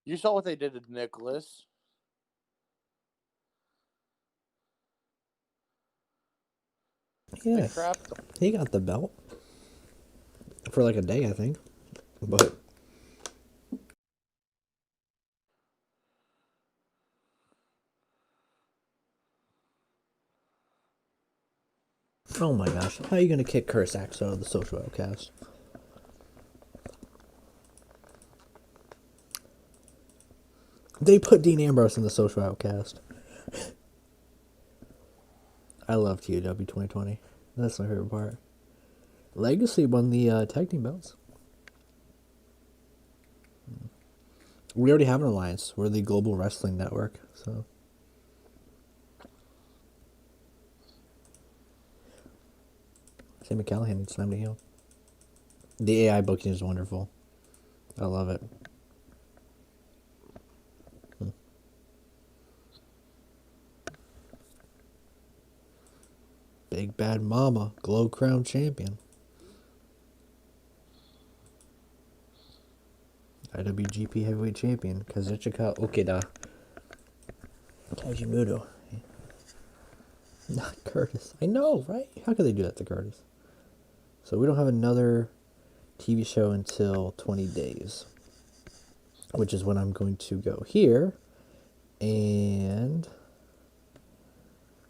You saw what they did to Nicholas. Yeah, he got the belt for like a day, I think, but. Oh my gosh, how are you gonna kick Curse Axe out of the social outcast? They put Dean Ambrose in the social outcast. I love TEW 2020. That's my favorite part. Legacy won the tag team belts. We already have an alliance. We're the Global Wrestling Network, so. Sam McCallahan needs time to heal. The AI booking is wonderful. I love it. Big Bad Mama, Glow Crown Champion. IWGP Heavyweight Champion, Kazuchika Okada. Kajimudo. Not Curtis. I know, right? How could they do that to Curtis? So we don't have another TV show until 20 days. Which is when I'm going to go here. And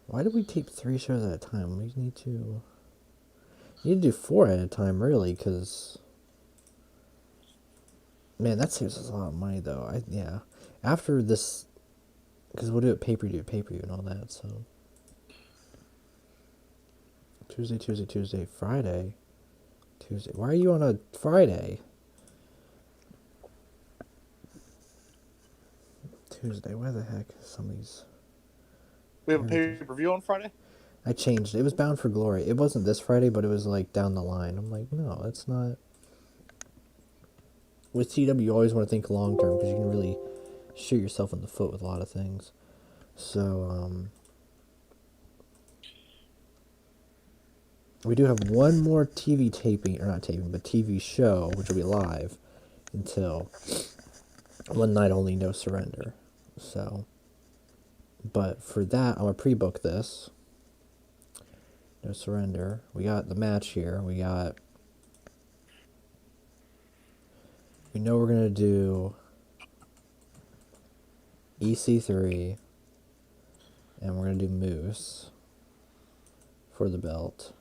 why did we tape 3 shows at a time? We need to do 4 at a time, really, because man, that saves us a lot of money, though. Yeah, after this, because we'll do it pay-per-view, and all that. So Tuesday, Friday. Tuesday. Why are you on a Friday? Tuesday. Why the heck is some of these? We have a pay-per-view on Friday? I changed. It was Bound for Glory. It wasn't this Friday, but it was like down the line. I'm like, no, it's not. With TEW, you always want to think long term because you can really shoot yourself in the foot with a lot of things. So, we do have one more TV taping, or not taping, but TV show, which will be live until One Night Only, No Surrender. So, but for that, I'm going to pre-book this. No Surrender. We got the match here. We know we're going to do EC3, and we're gonna do Moose for the belt.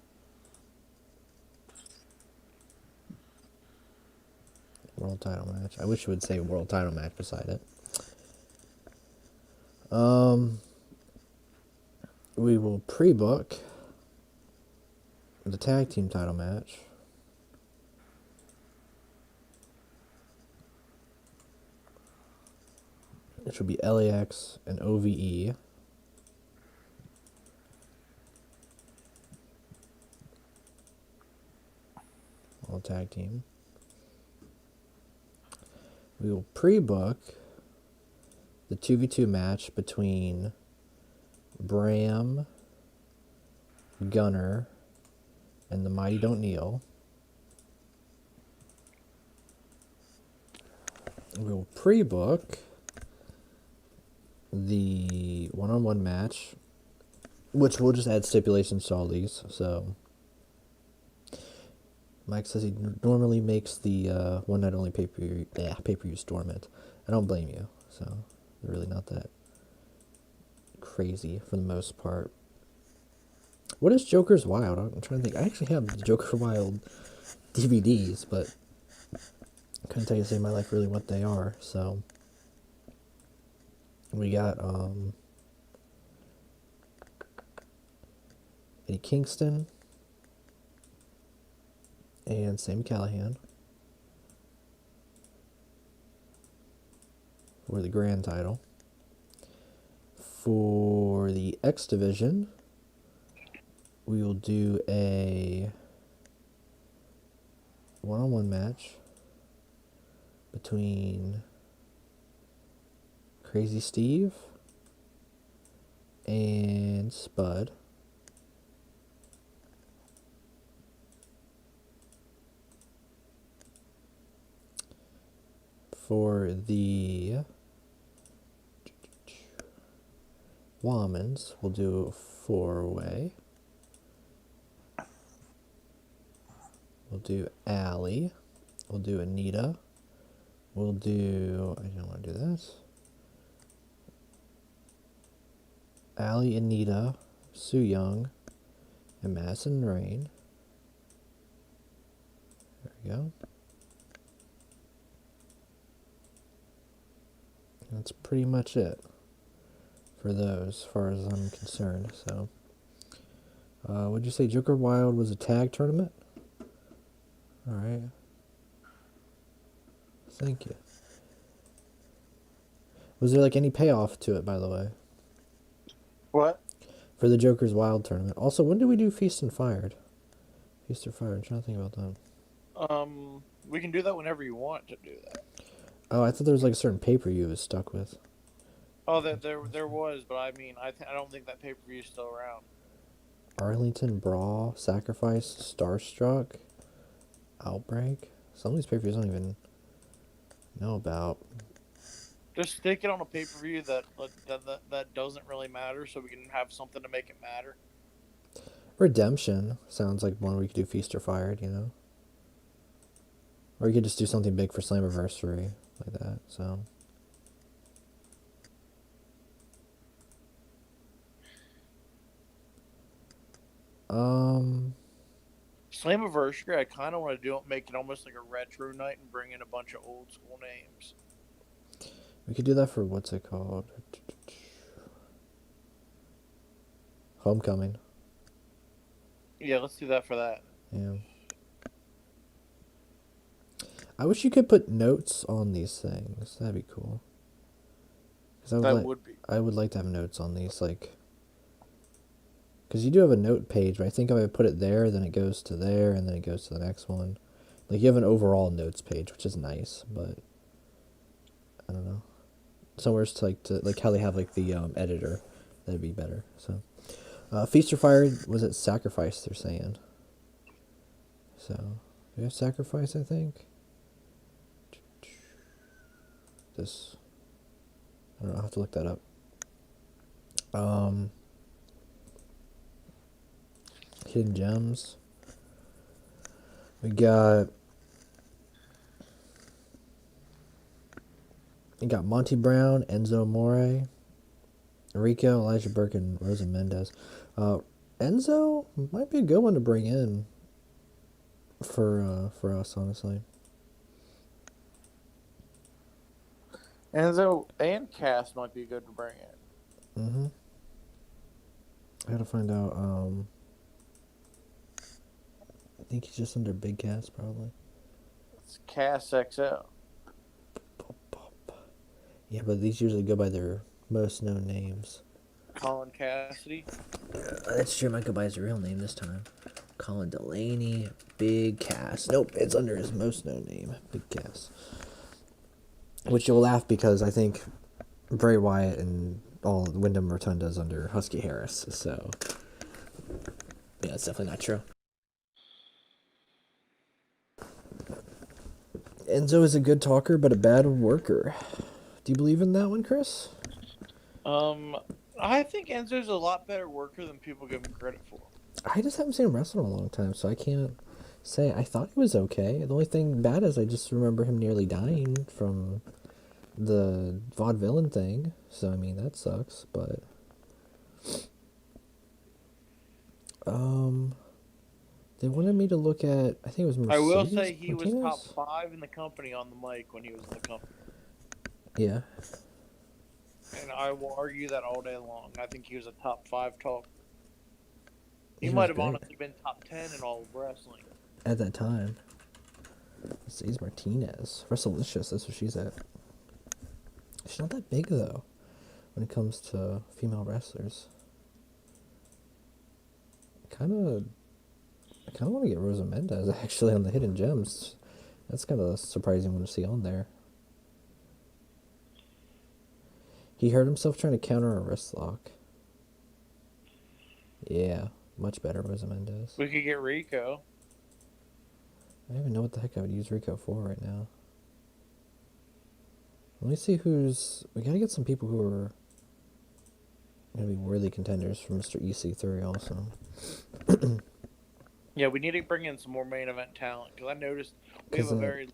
World title match. I wish it would say world title match beside it. We will pre-book the tag team title match. Which will be LAX and OVE. All tag team. We will pre-book the 2v2 match between Bram, Gunner, and the Mighty Don't Kneel. We will pre-book the one-on-one match, which we'll just add stipulations to all these. So Mike says he normally makes the one night only pay-per-view dormant. I don't blame you. So they're really not that crazy for the most part. What is Joker's Wild? I'm trying to think. I actually have the Joker Wild DVDs, but I couldn't tell you to save my life really what they are. So we got Eddie Kingston and Sami Callihan for the grand title. For the X Division, we will do a one-on-one match between Crazy Steve and Spud. For the Womans, we'll do a four-way. We'll do Allie. We'll do Anita. We'll do... I don't want to do this. Allie, Anita, Su Yung, and Madison Rain. There we go. That's pretty much it for those, as far as I'm concerned. So, would you say Joker Wild was a tag tournament? All right. Thank you. Was there like any payoff to it, by the way? What? For the Joker's Wild tournament. Also, when did we do Feast and Fired? Feast or Fired? I'm trying to think about that. We can do that whenever you want to do that. Oh, I thought there was like a certain pay-per-view it was stuck with. Oh, there was, but I mean, I don't think that pay-per-view is still around. Arlington Brawl, Sacrifice, Starstruck, Outbreak. Some of these pay-per-views I don't even know about. Just stick it on a pay-per-view that doesn't really matter, so we can have something to make it matter. Redemption sounds like one where you could do Feast or Fired, you know? Or you could just do something big for Slammiversary, like that, so... Slammiversary, I kind of want to make it almost like a retro night and bring in a bunch of old school names. We could do that for, what's it called? Homecoming. Yeah, let's do that for that. Yeah. I wish you could put notes on these things. That'd be cool. That would be. I would like to have notes on these, like... Because you do have a note page, but I think if I put it there, then it goes to there, and then it goes to the next one. Like, you have an overall notes page, which is nice, but... I don't know. Somewhere to like how they have, like, the editor. That'd be better, so... Feast or Fired, was it Sacrifice, they're saying? So, do we have Sacrifice, I think? This... I don't know, I'll have to look that up. Hidden Gems. We got You got Monty Brown, Enzo Amore, Rico, Elijah Burke, and Rosa Mendez. Enzo might be a good one to bring in for us, honestly. Enzo and Cass might be good to bring in. Mm-hmm. I gotta find out. I think he's just under Big Cass, probably. It's Cass XL. Yeah, but these usually go by their most known names. Colin Cassidy. That's true. Might go by his real name this time. Colin Delaney, Big Cass. Nope, it's under his most known name, Big Cass. Which you'll laugh because I think Bray Wyatt and all Wyndham Rotunda's under Husky Harris. So yeah, it's definitely not true. Enzo is a good talker, but a bad worker. Do you believe in that one, Chris? I think Enzo's a lot better worker than people give him credit for. I just haven't seen him wrestle in a long time, so I can't say. I thought he was okay. The only thing bad is I just remember him nearly dying from the vaudevillain thing. So, I mean, that sucks, but... They wanted me to look at, I think it was Mercedes I will say he Martinez? was top 5 in the company on the mic when he was in the company. Yeah. And I will argue that all day long. I think he was a top 5 talker. He was might have great. honestly been top 10 in all of wrestling. At that time. Mercedes Martinez. Wrestlelicious, that's what she's at. She's not that big, though, when it comes to female wrestlers. I kind of want to get Rosa Mendez, actually, on the Hidden Gems. That's kind of a surprising one to see on there. He hurt himself trying to counter a wrist lock. Yeah, much better, Rosa Mendez. We could get Rico. I don't even know what the heck I would use Rico for right now. Let me see who's... We gotta get some people who are gonna be worthy contenders for Mr. EC3 also. Yeah, we need to bring in some more main event talent because I noticed we have a very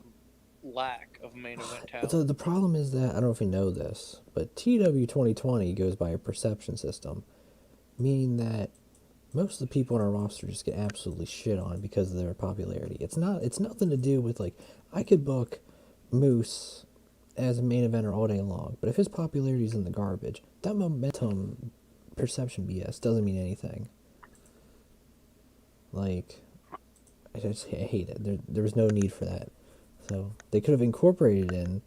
lack of main event talent. So the problem is that, I don't know if you know this, but TEW 2020 goes by a perception system, meaning that most of the people on our roster just get absolutely shit on because of their popularity. It's nothing to do with, like, I could book Moose as a main eventer all day long, but if his popularity is in the garbage, that momentum perception BS doesn't mean anything. Like, I hate it. There was no need for that. So they could have incorporated it in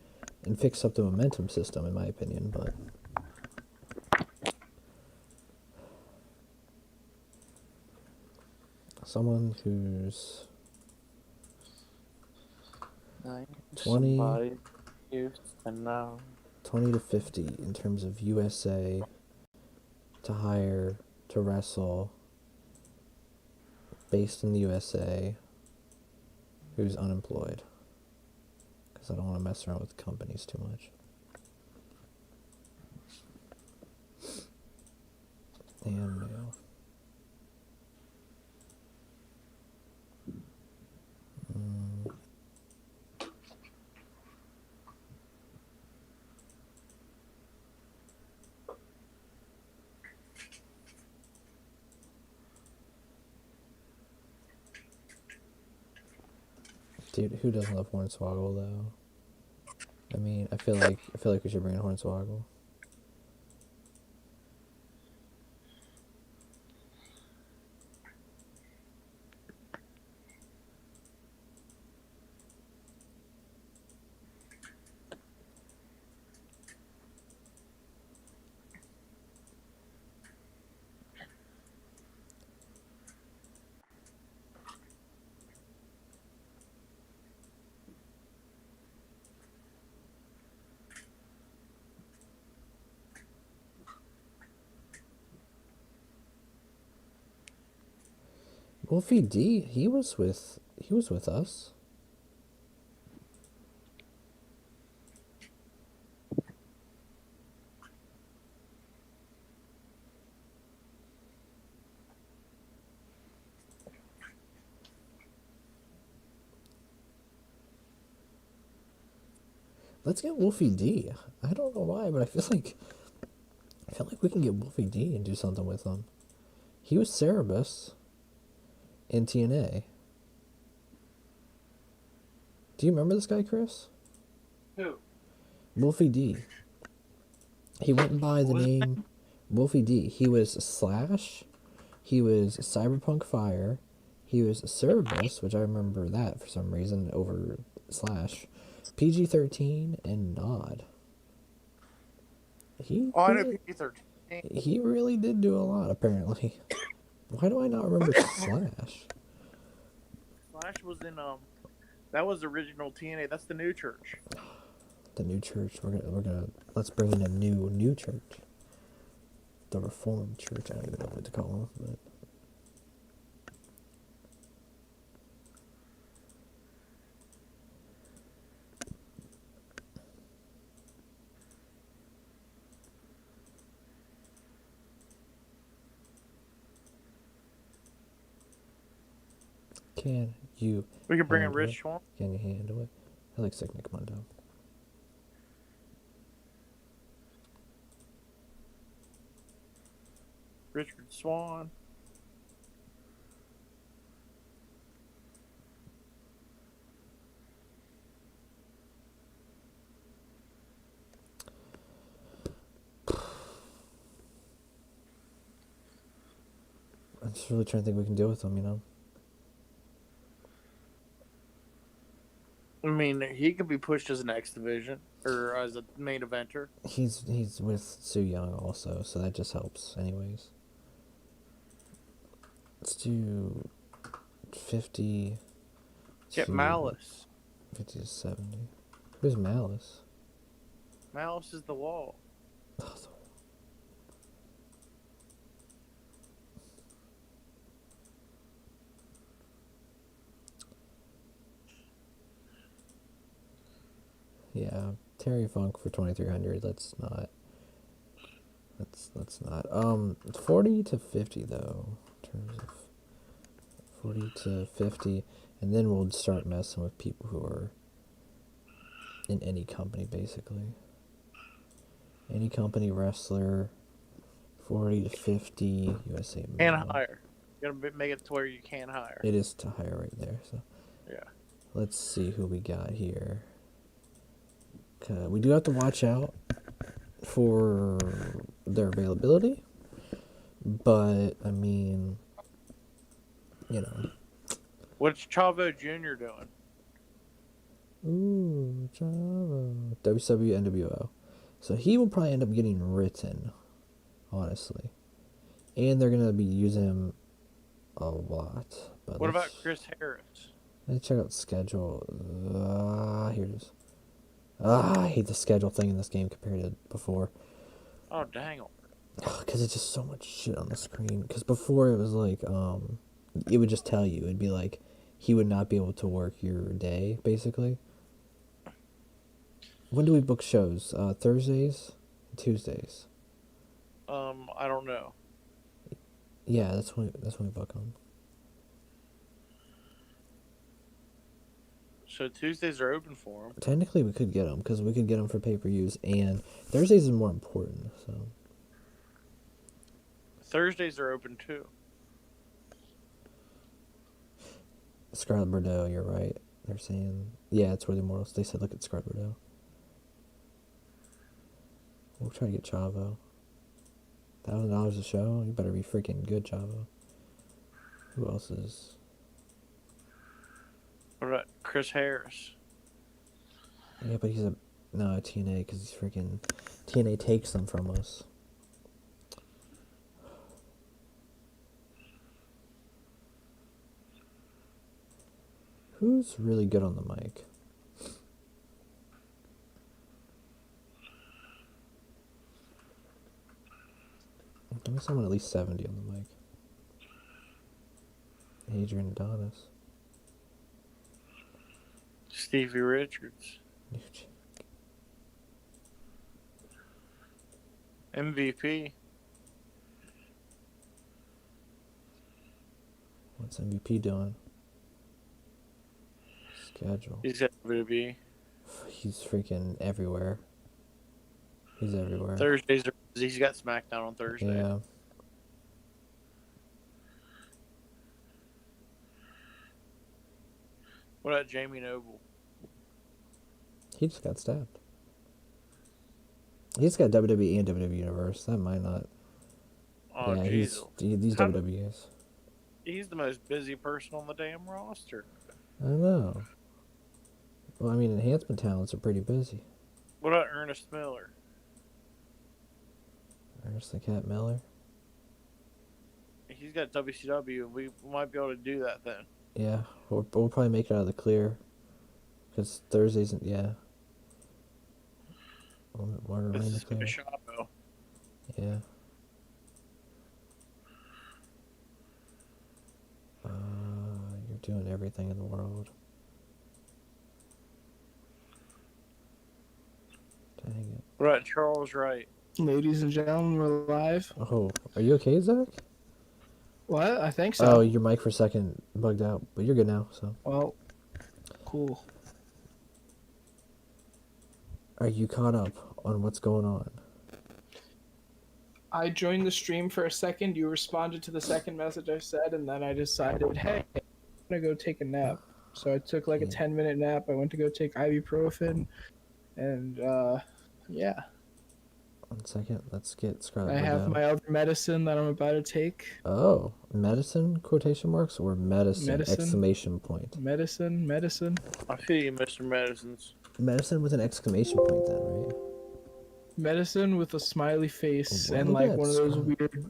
and fixed up the momentum system, in my opinion, but... Someone who's 20 to 50 in terms of USA to hire to wrestle based in the USA who's unemployed, because I don't want to mess around with companies too much. And male. Dude, who doesn't love Hornswoggle though? I mean, I feel like we should bring in Hornswoggle. Wolfie D, he was with us. Let's get Wolfie D. I don't know why, but I feel like we can get Wolfie D and do something with him. He was Cerebus in TNA. Do you remember this guy, Chris? Who? Wolfie D. He went by the What was his name Wolfie D. He was Slash. He was Cyberpunk Fire. He was Cerebus, which I remember that for some reason over Slash. PG-13 and Nod. I know PG-13. He really did do a lot, apparently. Why do I not remember Slash? Slash was in that was original TNA. That's the new church. The new church. We're gonna let's bring in a new church. The Reformed Church. I don't even know what to call them, but. Can you? We could bring in handle it? Rich Swan. Can you handle it? I like Sick Nick Mundo. Richard Swan. I'm just really trying to think what we can do with him, you know? I mean, he could be pushed as an X Division or as a main eventer. He's with Su Young also, so that just helps anyways. Let's do 50 Get to Malice. 50 to 70. Who's Malice? Malice is the wall. Yeah, Terry Funk for 2300. Let's not. 40 to 50 though. In terms of 40 to 50, and then we'll start messing with people who are in any company basically. Any company wrestler. 40 to 50 USA. And minimum. hire. You gotta make it to where you can hire. It is to hire right there. So Yeah. let's see who we got here. Okay, we do have to watch out for their availability, but I mean, you know. What's Chavo Jr. doing? Ooh, Chavo. WCW NWO. So he will probably end up getting written, honestly. And they're going to be using him a lot. But What about Chris Harris? Let's check out schedule. Here it is. I hate the schedule thing in this game compared to before. Oh, dang. Because it's just so much shit on the screen. Because before it was like, it would just tell you. It'd be like, he would not be able to work your day, basically. When do we book shows? Thursdays? Tuesdays? I don't know. Yeah, that's when we book them. So Tuesdays are open for him. Technically, we could get them, because we could get them for pay-per-views, and Thursdays is more important, so. Thursdays are open too. Scarlet Bordeaux, you're right. They're saying, yeah, it's Worthy Mortals. They said look at Scarlet Bordeaux. We'll try to get Chavo. $1,000 a show? You better be freaking good, Chavo. Who else is? What about Chris Harris? Yeah, but he's no, TNA, because he's freaking... TNA takes them from us. Who's really good on the mic? Give me someone at least 70 on the mic. Adrian Adonis. Stevie Richards. MVP. What's MVP doing? Schedule. He's at WWE. he's freaking everywhere. He's everywhere. Thursdays are busy. He's got SmackDown on Thursday. Yeah. What about Jamie Noble? He just got stabbed. He's got WWE and WWE Universe. That might not. Oh, yeah, Jesus. he's How- WWE's. He's the most busy person on the damn roster. I know. Well, I mean, enhancement talents are pretty busy. What about Ernest Miller? There's the Cat Miller. He's got WCW. We might be able to do that then. Yeah, we'll probably make it out of the clear. Because Thursdays, yeah. We're in This the is clear. Shapo. Yeah. You're doing everything in the world. Dang it. What about Charles Wright? Ladies and gentlemen, we're live. Oh, are you okay, Zach? What? I think so. Oh, your mic for a second bugged out, but you're good now, so. Well, cool. Are you caught up on what's going on? I joined the stream for a second. You responded to the second message I said, and then I decided, hey, I'm going to go take a nap. So I took like a 10-minute nap. I went to go take ibuprofen, and yeah. 1 second, let's get Scarlet. I have my other medicine that I'm about to take. Oh, medicine, quotation marks, or medicine, Medicine. exclamation point? Medicine. I feel you, Mr. Medicines. Medicine with an exclamation point then, right? Medicine with a smiley face What and is like that,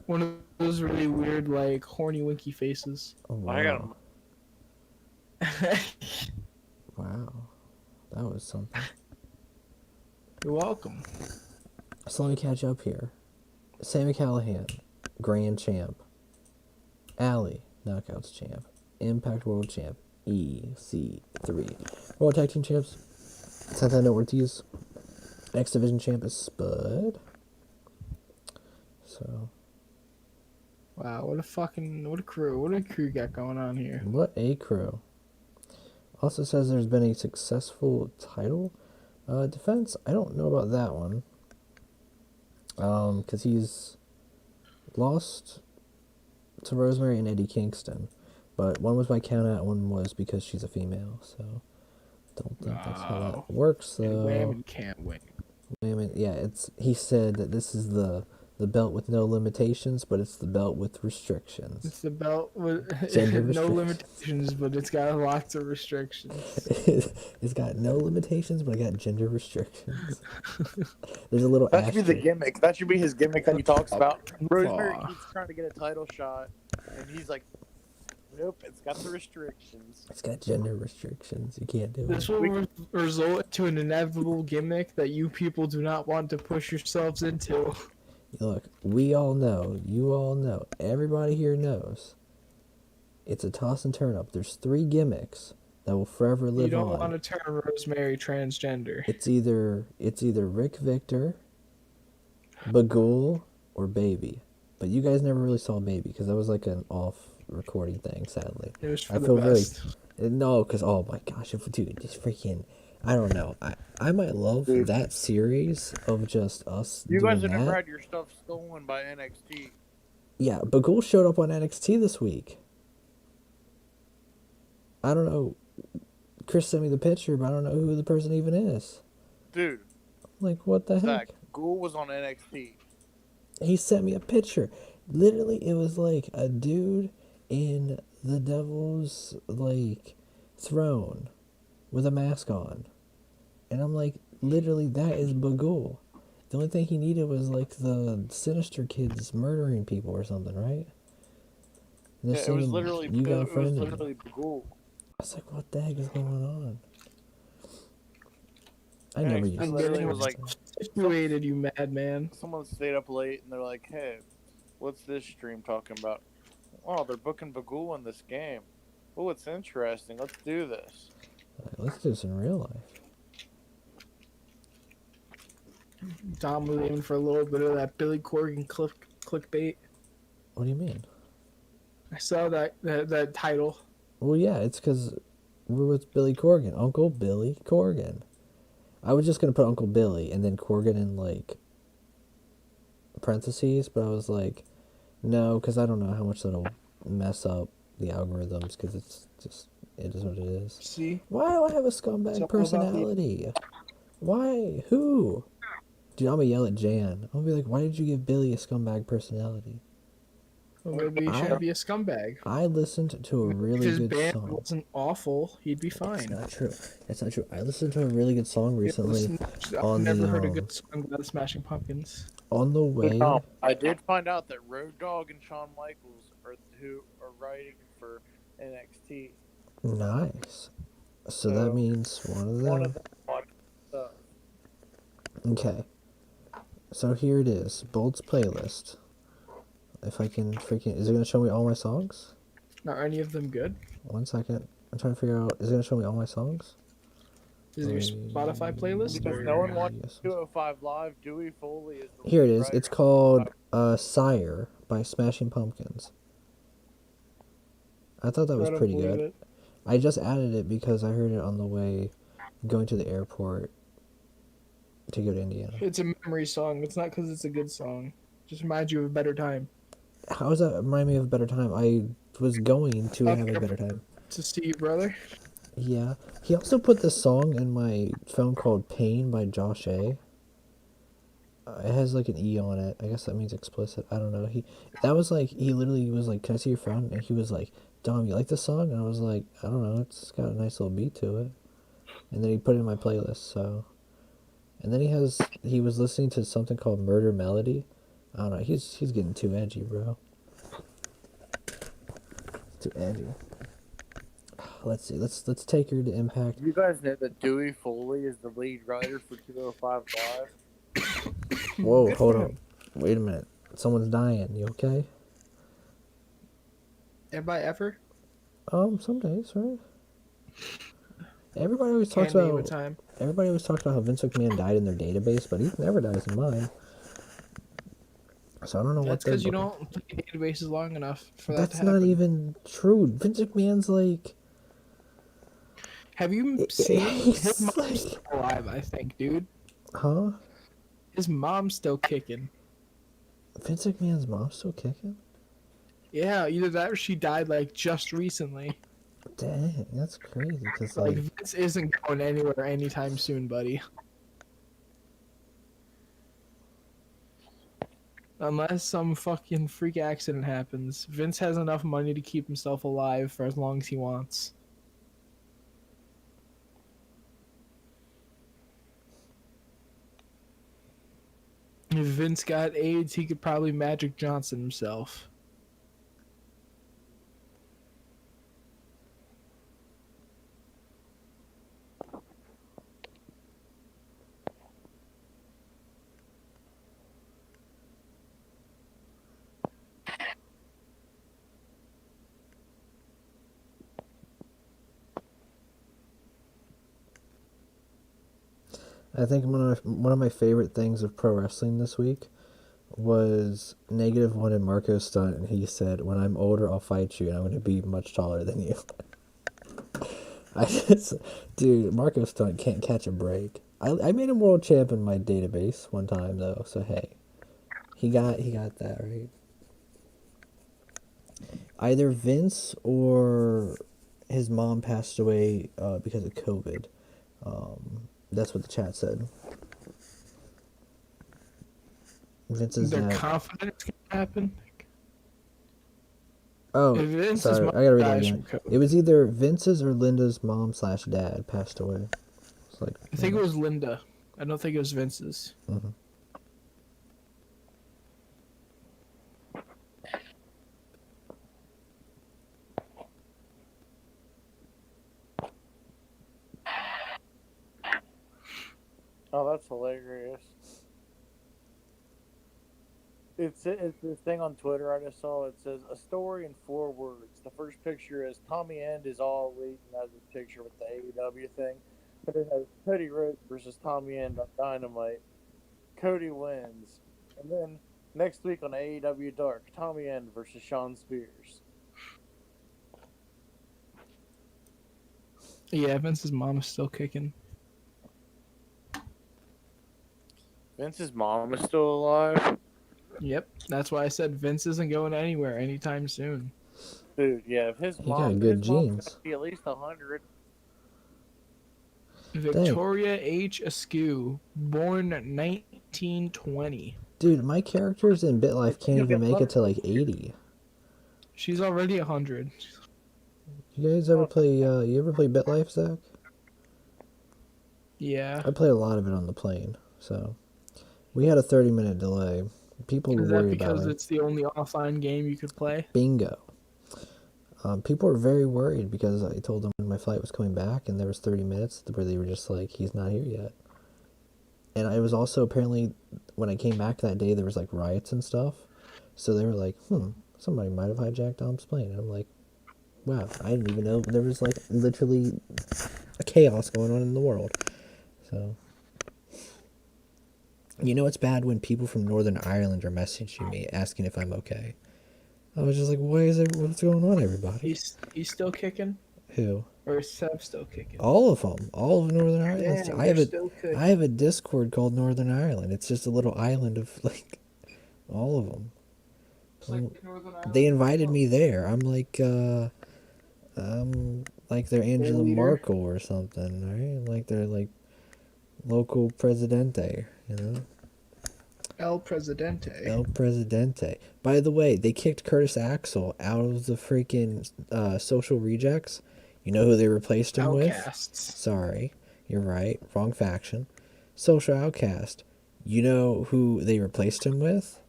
one of those really weird, like, horny winky faces. Oh, wow. I got him. Wow. That was something. You're welcome. So let me catch up here. Sami Callihan, Grand Champ. Allie, Knockouts Champ. Impact World Champ. EC3. World Tag Team Champs. Santana Ortiz. X Division Champ is Spud. So. Wow, what a crew. What a crew got going on here. What a crew. Also says there's been a successful title defense. I don't know about that one. Because he's lost to Rosemary and Eddie Kingston. But one was by countout, one was because she's a female. So, don't think that's how that works, though. Women can't win. Women, yeah, he said that this is the belt with no limitations, but it's the belt with restrictions. It's the belt with Gender no restrictions. limitations, but it's got lots of restrictions. It's got no limitations, but I got gender restrictions. There's a little That should be the asterisk. gimmick. That should be his gimmick that he talks about. Rosemary Aw. keeps trying to get a title shot, and he's like, nope, it's got the restrictions. It's got gender restrictions. You can't do This it. will result to an inevitable gimmick that you people do not want to push yourselves into. Look, we all know, you all know, everybody here knows. It's a toss and turn up. There's 3 gimmicks that will forever live You don't on. want to turn Rosemary transgender. It's either Rick Victor, Bagul, or Baby. But you guys never really saw Baby because that was like an off recording thing, sadly. It was for I the feel best. no, because oh my gosh, dude, just freaking, I don't know. I might love Dude. that series of just us. You guys doing have never that. had your stuff stolen by NXT. Yeah, Bagul showed up on NXT this week. I don't know. Chris sent me the picture, but I don't know who the person even is. Dude, Like, what the Zach, heck? Ghoul was on NXT. He sent me a picture. Literally, it was like a dude in the devil's, like, throne with a mask on. And I'm like, literally, that is Bagul. The only thing he needed was, like, the Sinister Kids murdering people or something, right? And they're Yeah, it was singing, literally You Got a it was Friend. literally Ghoul. I was like, what the heck is going on? I Yeah, never he used I'm to literally getting was like, situated, you madman. someone stayed up late and they're like, hey, what's this stream talking about? Oh, they're booking Bagul in this game. Oh, it's interesting. Let's do this. Like, let's do this in real life. Tom was aiming for a little bit of that Billy Corgan clickbait. What do you mean? I saw that title. Well, yeah, it's because we're with Billy Corgan, Uncle Billy Corgan. I was just gonna put Uncle Billy and then Corgan in like parentheses, but I was like, no, because I don't know how much that'll mess up the algorithms. Because it is what it is. See, Why do I have a it's scumbag all about the. personality? Why? Who? Dude, I'm gonna yell at Jan. I'm gonna be like, why did you give Billy a scumbag personality? Well, maybe he shouldn't be a scumbag. I listened to a If really his good band song. wasn't awful, he'd be That's fine. not true. That's not true. I listened to a really good song recently I've on never the heard a good song by the Smashing Pumpkins. on the So, way. Tom, I did find out that Road Dogg and Shawn Michaels are who are writing for NXT. Nice. So that So, means one of One them. of them watched stuff. Okay. So here it is. Bolt's playlist. If I can freaking... Is it going to show me all my songs? Are any of them good? 1 second. I'm trying to figure out... Is it going to show me all my songs? Is it your Spotify playlist? Because Or... no one watches Yes. 205 Live. Dewey Foley is the Here it lead is. writer. It's called Sire by Smashing Pumpkins. I thought that was I don't pretty believe good. it. I just added it because I heard it on the way going to the airport to go to Indiana. It's a memory song. It's not because it's a good song. Just reminds you of a better time. How does that remind me of a better time? I was going to have a better time. To see your brother. Yeah. He also put this song in my phone called Pain by Josh A. It has like an E on it. I guess that means explicit. I don't know. He literally was like, "Can I see your phone?" And he was like, "Dom, you like this song?" And I was like, "I don't know. It's got a nice little beat to it." And then he put it in my playlist. So, and then he was listening to something called Murder Melody. I don't know. He's getting too edgy, bro. Too edgy. Let's see. Let's take her to Impact. You guys know that Dewey Foley is the lead writer for 205 Live? Whoa, Good hold for on. him. Wait a minute. Someone's dying. You okay? Everybody ever? Some days, right? Everybody always talks Can't name a about time. everybody always talks about how Vince McMahon died in their database, but he never dies in mine. So I don't know That's what they're because you booking. don't play databases long enough for that That's to happen. not even true. Vince McMahon's like Have you seen he's his mom's like- still alive? I think, dude. huh? His mom's still kicking. Vince McMahon's mom's still kicking? Yeah, either that or she died like just recently. Dang, that's crazy. Cause Like like Vince isn't going anywhere anytime soon, buddy. Unless some fucking freak accident happens, Vince has enough money to keep himself alive for as long as he wants. If Vince got AIDS, he could probably Magic Johnson himself. I think one of my favorite things of pro wrestling this week was -1 in Marco's stunt, and he said, "When I'm older, I'll fight you, and I'm going to be much taller than you." Dude, Marco's stunt can't catch a break. I made him world champ in my database one time though, so hey, he got that right. Either Vince or his mom passed away because of COVID. That's what the chat said. Vince's They're dad. confident it's gonna happen. Oh, If Vince's sorry, mom I gotta read that dies again. from COVID. It was either Vince's or Linda's mom/dad passed away. It's like I think it was Linda. I don't think it was Vince's. Mhm. Oh, that's hilarious. It's this thing on Twitter I just saw. It says a story in 4 words. The first picture is Tommy End is all elite and has this picture with the AEW thing. But it has Cody Rhodes versus Tommy End on Dynamite. Cody wins. And then next week on AEW Dark, Tommy End versus Shawn Spears. Yeah, Vince's mom is still kicking. Vince's mom is still alive. Yep, that's why I said Vince isn't going anywhere anytime soon. Dude, yeah, if his He got mom, good his mom's genes. gonna be at least 100. Victoria H. Askew, born 1920. Dude, my characters in BitLife can't even make it to like 80. She's already 100. You guys ever play? You ever play BitLife, Zach? Yeah. I played a lot of it on the plane, so we had a 30-minute delay. People were Is that worried about because me. it's the only offline game you could play? Bingo. People were very worried because I told them my flight was coming back, and there was 30 minutes where they were just like, "He's not here yet." And I was also apparently when I came back that day, there was like riots and stuff, so they were like, somebody might have hijacked Dom's plane." And I'm like, wow, I didn't even know there was like literally a chaos going on in the world. So, you know, it's bad when people from Northern Ireland are messaging me asking if I'm okay. I was just like, what's going on, everybody? He's still kicking? Who? Or is Seb still kicking? All of them. All of Northern Ireland. Damn, I have a Discord called Northern Ireland. It's just a little island of like all of them. They invited me there. I'm like they're Angela Merkel or something, right? Like they're like local presidente, you know? El Presidente. El Presidente. By the way, they kicked Curtis Axel out of the freaking Social Rejects. You know who they replaced him Outcasts. with? Sorry, you're right. Wrong faction. Social Outcast. You know who they replaced him with?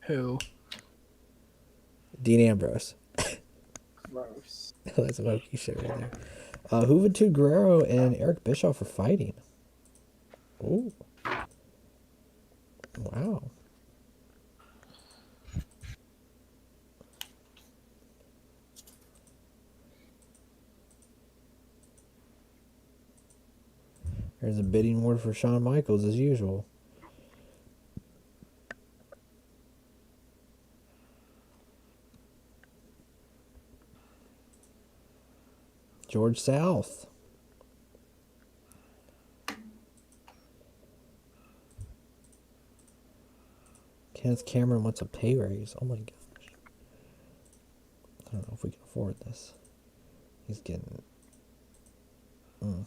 Who? Dean Ambrose. Gross. That's a Loki shit right there. Juventud Guerrero and Eric Bischoff are fighting. Ooh. Wow. There's a bidding war for Shawn Michaels as usual. George South. Kenneth Cameron wants a pay raise. Oh my gosh. I don't know if we can afford this. He's getting... We're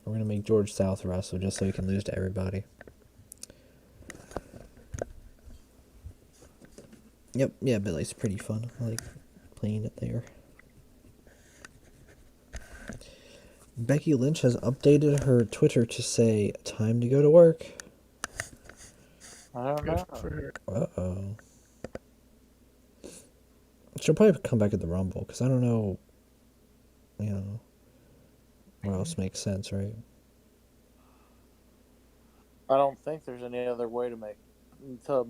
going to make George South wrestle just so he can lose to everybody. Yep, yeah, Billy's pretty fun. I like playing it there. Becky Lynch has updated her Twitter to say, time to go to work. I don't know. Uh-oh. She'll probably come back at the Rumble, because I don't know, you know, what else makes sense, right? I don't think there's any other way to make a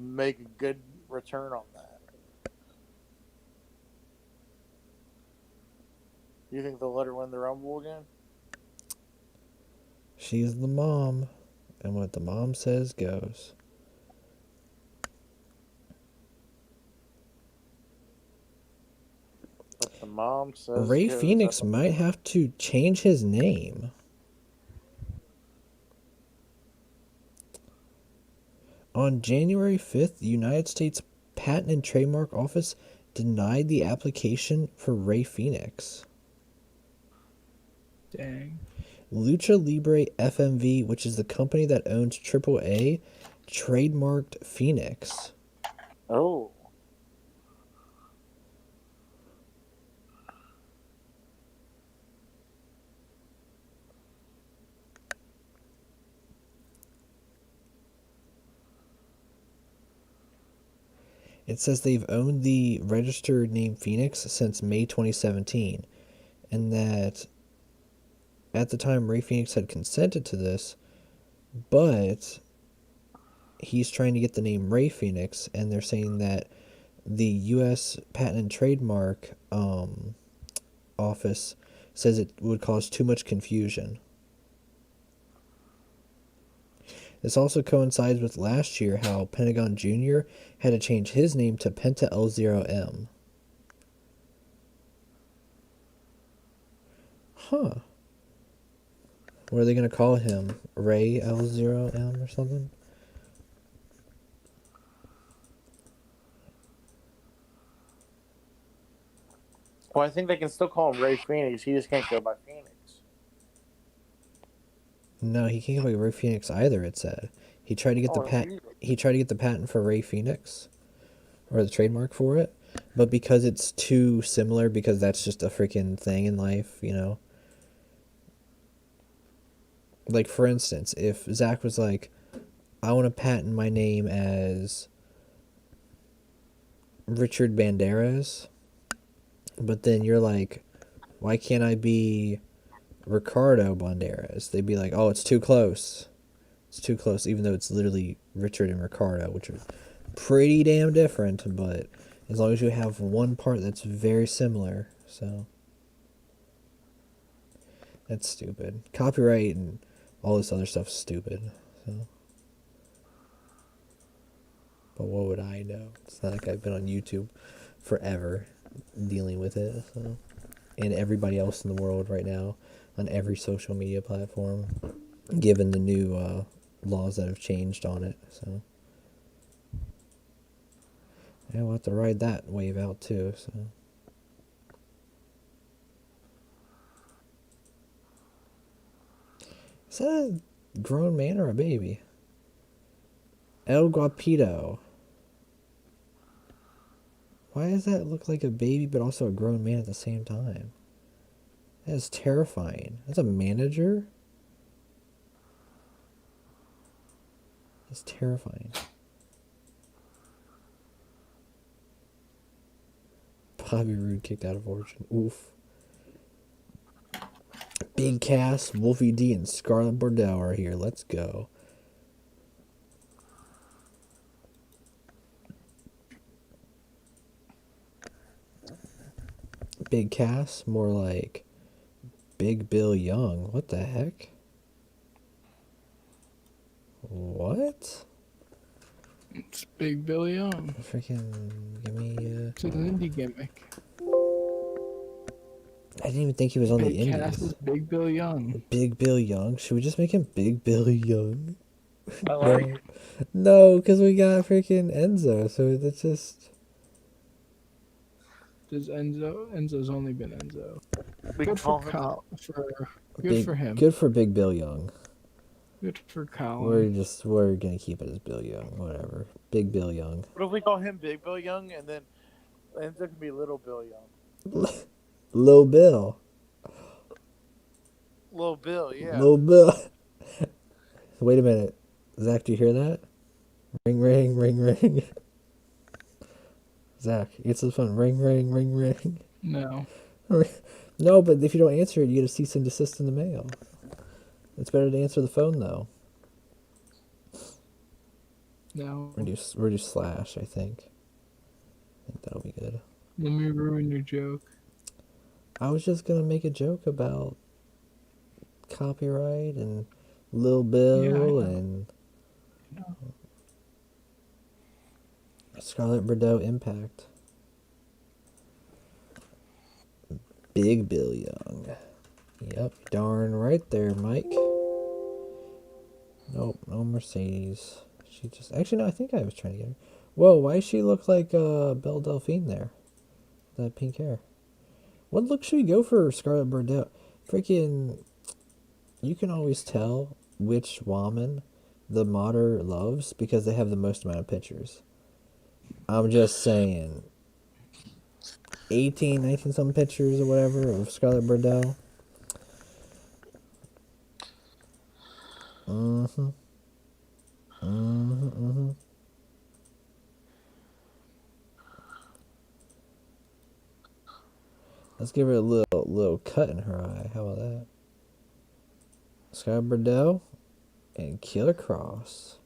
good return on that. You think they'll let her win the Rumble again? She's the mom, and what the mom says goes. What the mom says Ray goes. Phoenix might have to change his name. On January 5th, the United States Patent and Trademark Office denied the application for Ray Phoenix. Dang. Lucha Libre FMV, which is the company that owns AAA, trademarked Phoenix. Oh. It says they've owned the registered name Phoenix since May 2017, and that at the time Ray Phoenix had consented to this, but he's trying to get the name Ray Phoenix, and they're saying that the U.S. Patent and Trademark Office says it would cause too much confusion. This also coincides with last year how Pentagon Jr. had to change his name to Penta L0M. Huh. What are they gonna call him? Ray L0M or something? Well, I think they can still call him Ray Phoenix. He just can't go by Phoenix. No, he can't go by Ray Phoenix either. It said he tried to get the He tried to get the patent for Ray Phoenix, or the trademark for it, but because it's too similar, because that's just a freaking thing in life, you know. Like, for instance, if Zach was like, I want to patent my name as Richard Banderas, but then you're like, why can't I be Ricardo Banderas? They'd be like, oh, it's too close. It's too close, even though it's literally Richard and Ricardo, which are pretty damn different, but as long as you have one part that's very similar, so that's stupid. Copyright and all this other stuff's stupid, so. But what would I know? It's not like I've been on YouTube forever dealing with it, so. And everybody else in the world right now on every social media platform, given the new laws that have changed on it, so. Yeah, we'll have to ride that wave out too, so. Is that a grown man or a baby? El Guapito. Why does that look like a baby but also a grown man at the same time? That is terrifying. That's a manager? That's terrifying. Bobby Roode kicked out of Origin. Oof. Big Cass, Wolfie D, and Scarlett Bordeaux are here. Let's go. Big Cass, more like Big Bill Young. What the heck? What? It's Big Bill Young. Freaking give me. It's an indie gimmick. I didn't even think he was on the Big Cass Indies. is Big Bill Young. Big Bill Young. Should we just make him Big Bill Young? I like. No, because we got freaking Enzo. So that's just. Does Enzo? Enzo's only been Enzo. We can Good call for him. Kyle. Good Big, for him. Good for Big Bill Young. Good for Kyle. We're gonna keep it as Bill Young. Whatever. Big Bill Young. What if we call him Big Bill Young, and then Enzo can be Little Bill Young? Lil Bill. Little Bill, yeah. Lil Bill. Wait a minute. Zach, do you hear that? Ring, ring, ring, ring. Zach, answer the phone. Ring, ring, ring, ring. No. No, but if you don't answer it, you get a cease and desist in the mail. It's better to answer the phone, though. No. Reduce slash, I think. I think that'll be good. Let me ruin your joke. I was just going to make a joke about copyright and Lil Bill and Scarlett Bordeaux Impact. Big Bill Young. Yep, darn right there, Mike. Nope, no Mercedes. She just... Actually, no, I think I was trying to get her. Whoa, why does she look like Belle Delphine there? That pink hair. What look should we go for Scarlett Bordeaux? Freaking... You can always tell which woman the modder loves because they have the most amount of pictures. I'm just saying. 18, 19 some pictures or whatever of Scarlett Bordeaux. Let's give her a little cut in her eye. How about that? Scarlett Bordeaux and Killer Cross.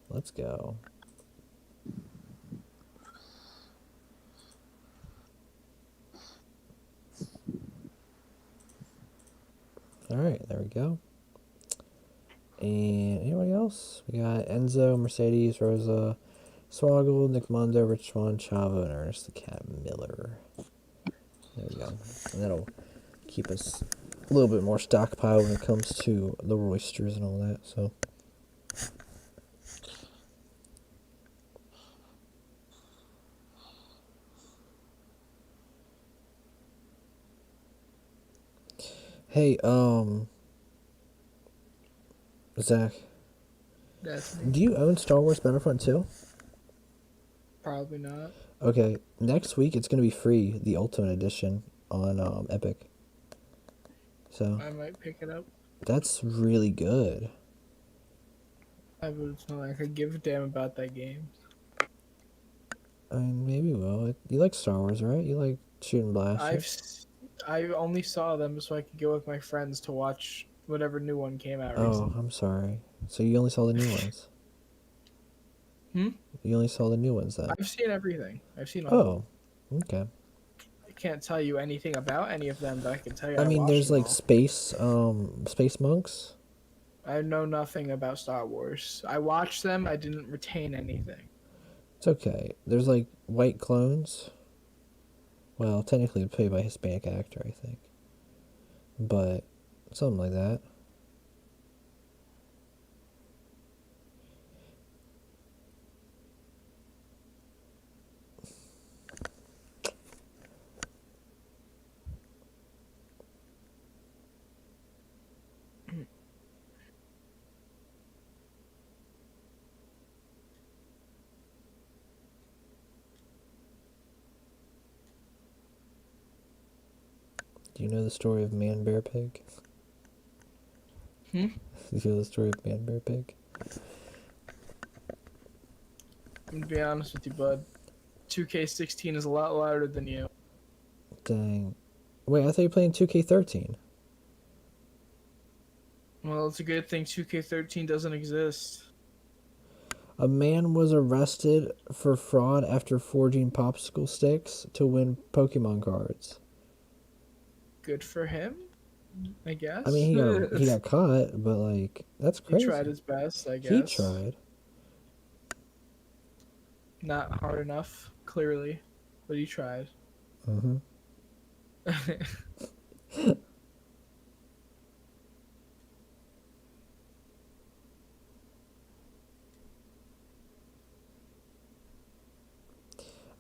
Let's go. Alright, there we go. And anybody else? We got Enzo, Mercedes, Rosa, Swoggle, Nick Mondo, Rich Swan, Chavo, and Ernest the Cat Miller. There we go. And that'll keep us a little bit more stockpile when it comes to the roisters and all that. So. Hey, Zach, That's me. do you own Star Wars Battlefront 2? Probably not. Okay, next week it's gonna be free, the Ultimate Edition on Epic. So I might pick it up. that's really good. I would not like I give a damn about that game. I mean, maybe you will. You like Star Wars, right? You like shooting blasters. I only saw them so I could go with my friends to watch whatever new one came out Oh, recently. I'm sorry. So you only saw the new ones? Hmm? You only saw the new ones then? I've seen everything. I've seen all. Oh, okay. I can't tell you anything about any of them, but I can tell you I I mean, watched there's them like all. space monks. I know nothing about Star Wars. I watched them. I didn't retain anything. It's okay. There's like white clones. Well, technically played by a Hispanic actor, I think. But something like that. Do you know the story of Man Bear Pig? Hmm? Do you know the story of Man Bear Pig? I'm gonna be honest with you, bud. 2K16 is a lot louder than you. Dang. Wait, I thought you were playing 2K13. Well, it's a good thing 2K13 doesn't exist. A man was arrested for fraud after forging popsicle sticks to win Pokemon cards. Good for him, I guess. I mean, he got caught, but like that's He crazy. tried his best, I guess. He tried. Not hard enough, clearly, but he tried. Mm-hmm.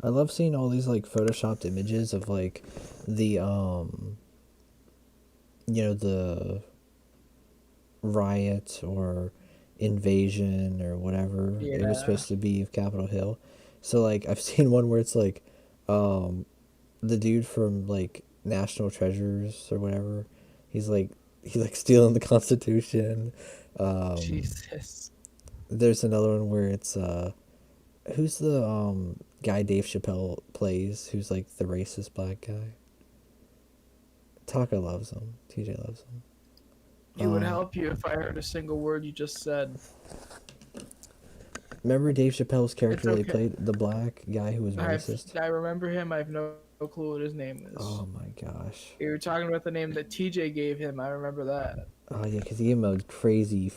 I love seeing all these like photoshopped images of like the the riot or invasion or whatever it was Yeah. supposed to be of Capitol Hill. So like I've seen one where it's like the dude from like National Treasures or whatever. He's like stealing the Constitution. Jesus. There's another one where it's who's the guy Dave Chappelle plays who's like the racist black guy? Taka loves him. TJ loves him. It would help you if I heard a single word you just said. Remember Dave Chappelle's character It's they okay. played, the black guy who was racist? I remember him. I have no clue what his name is. Oh my gosh. You were talking about the name that TJ gave him. I remember that. Oh yeah, because he gave him a crazy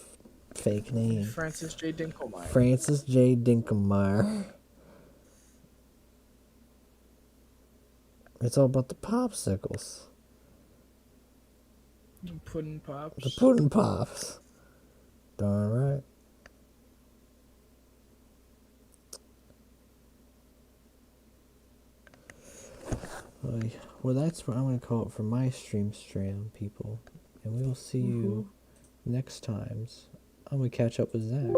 fake name. Francis J. Dinkelmeyer. Francis J. Dinkelmeyer. It's all about the popsicles. Puddin' Pops. The pudding pops. Darn right. Well, that's what I'm going to call it for my stream, people. And we will see you next times. I'm going to catch up with Zach.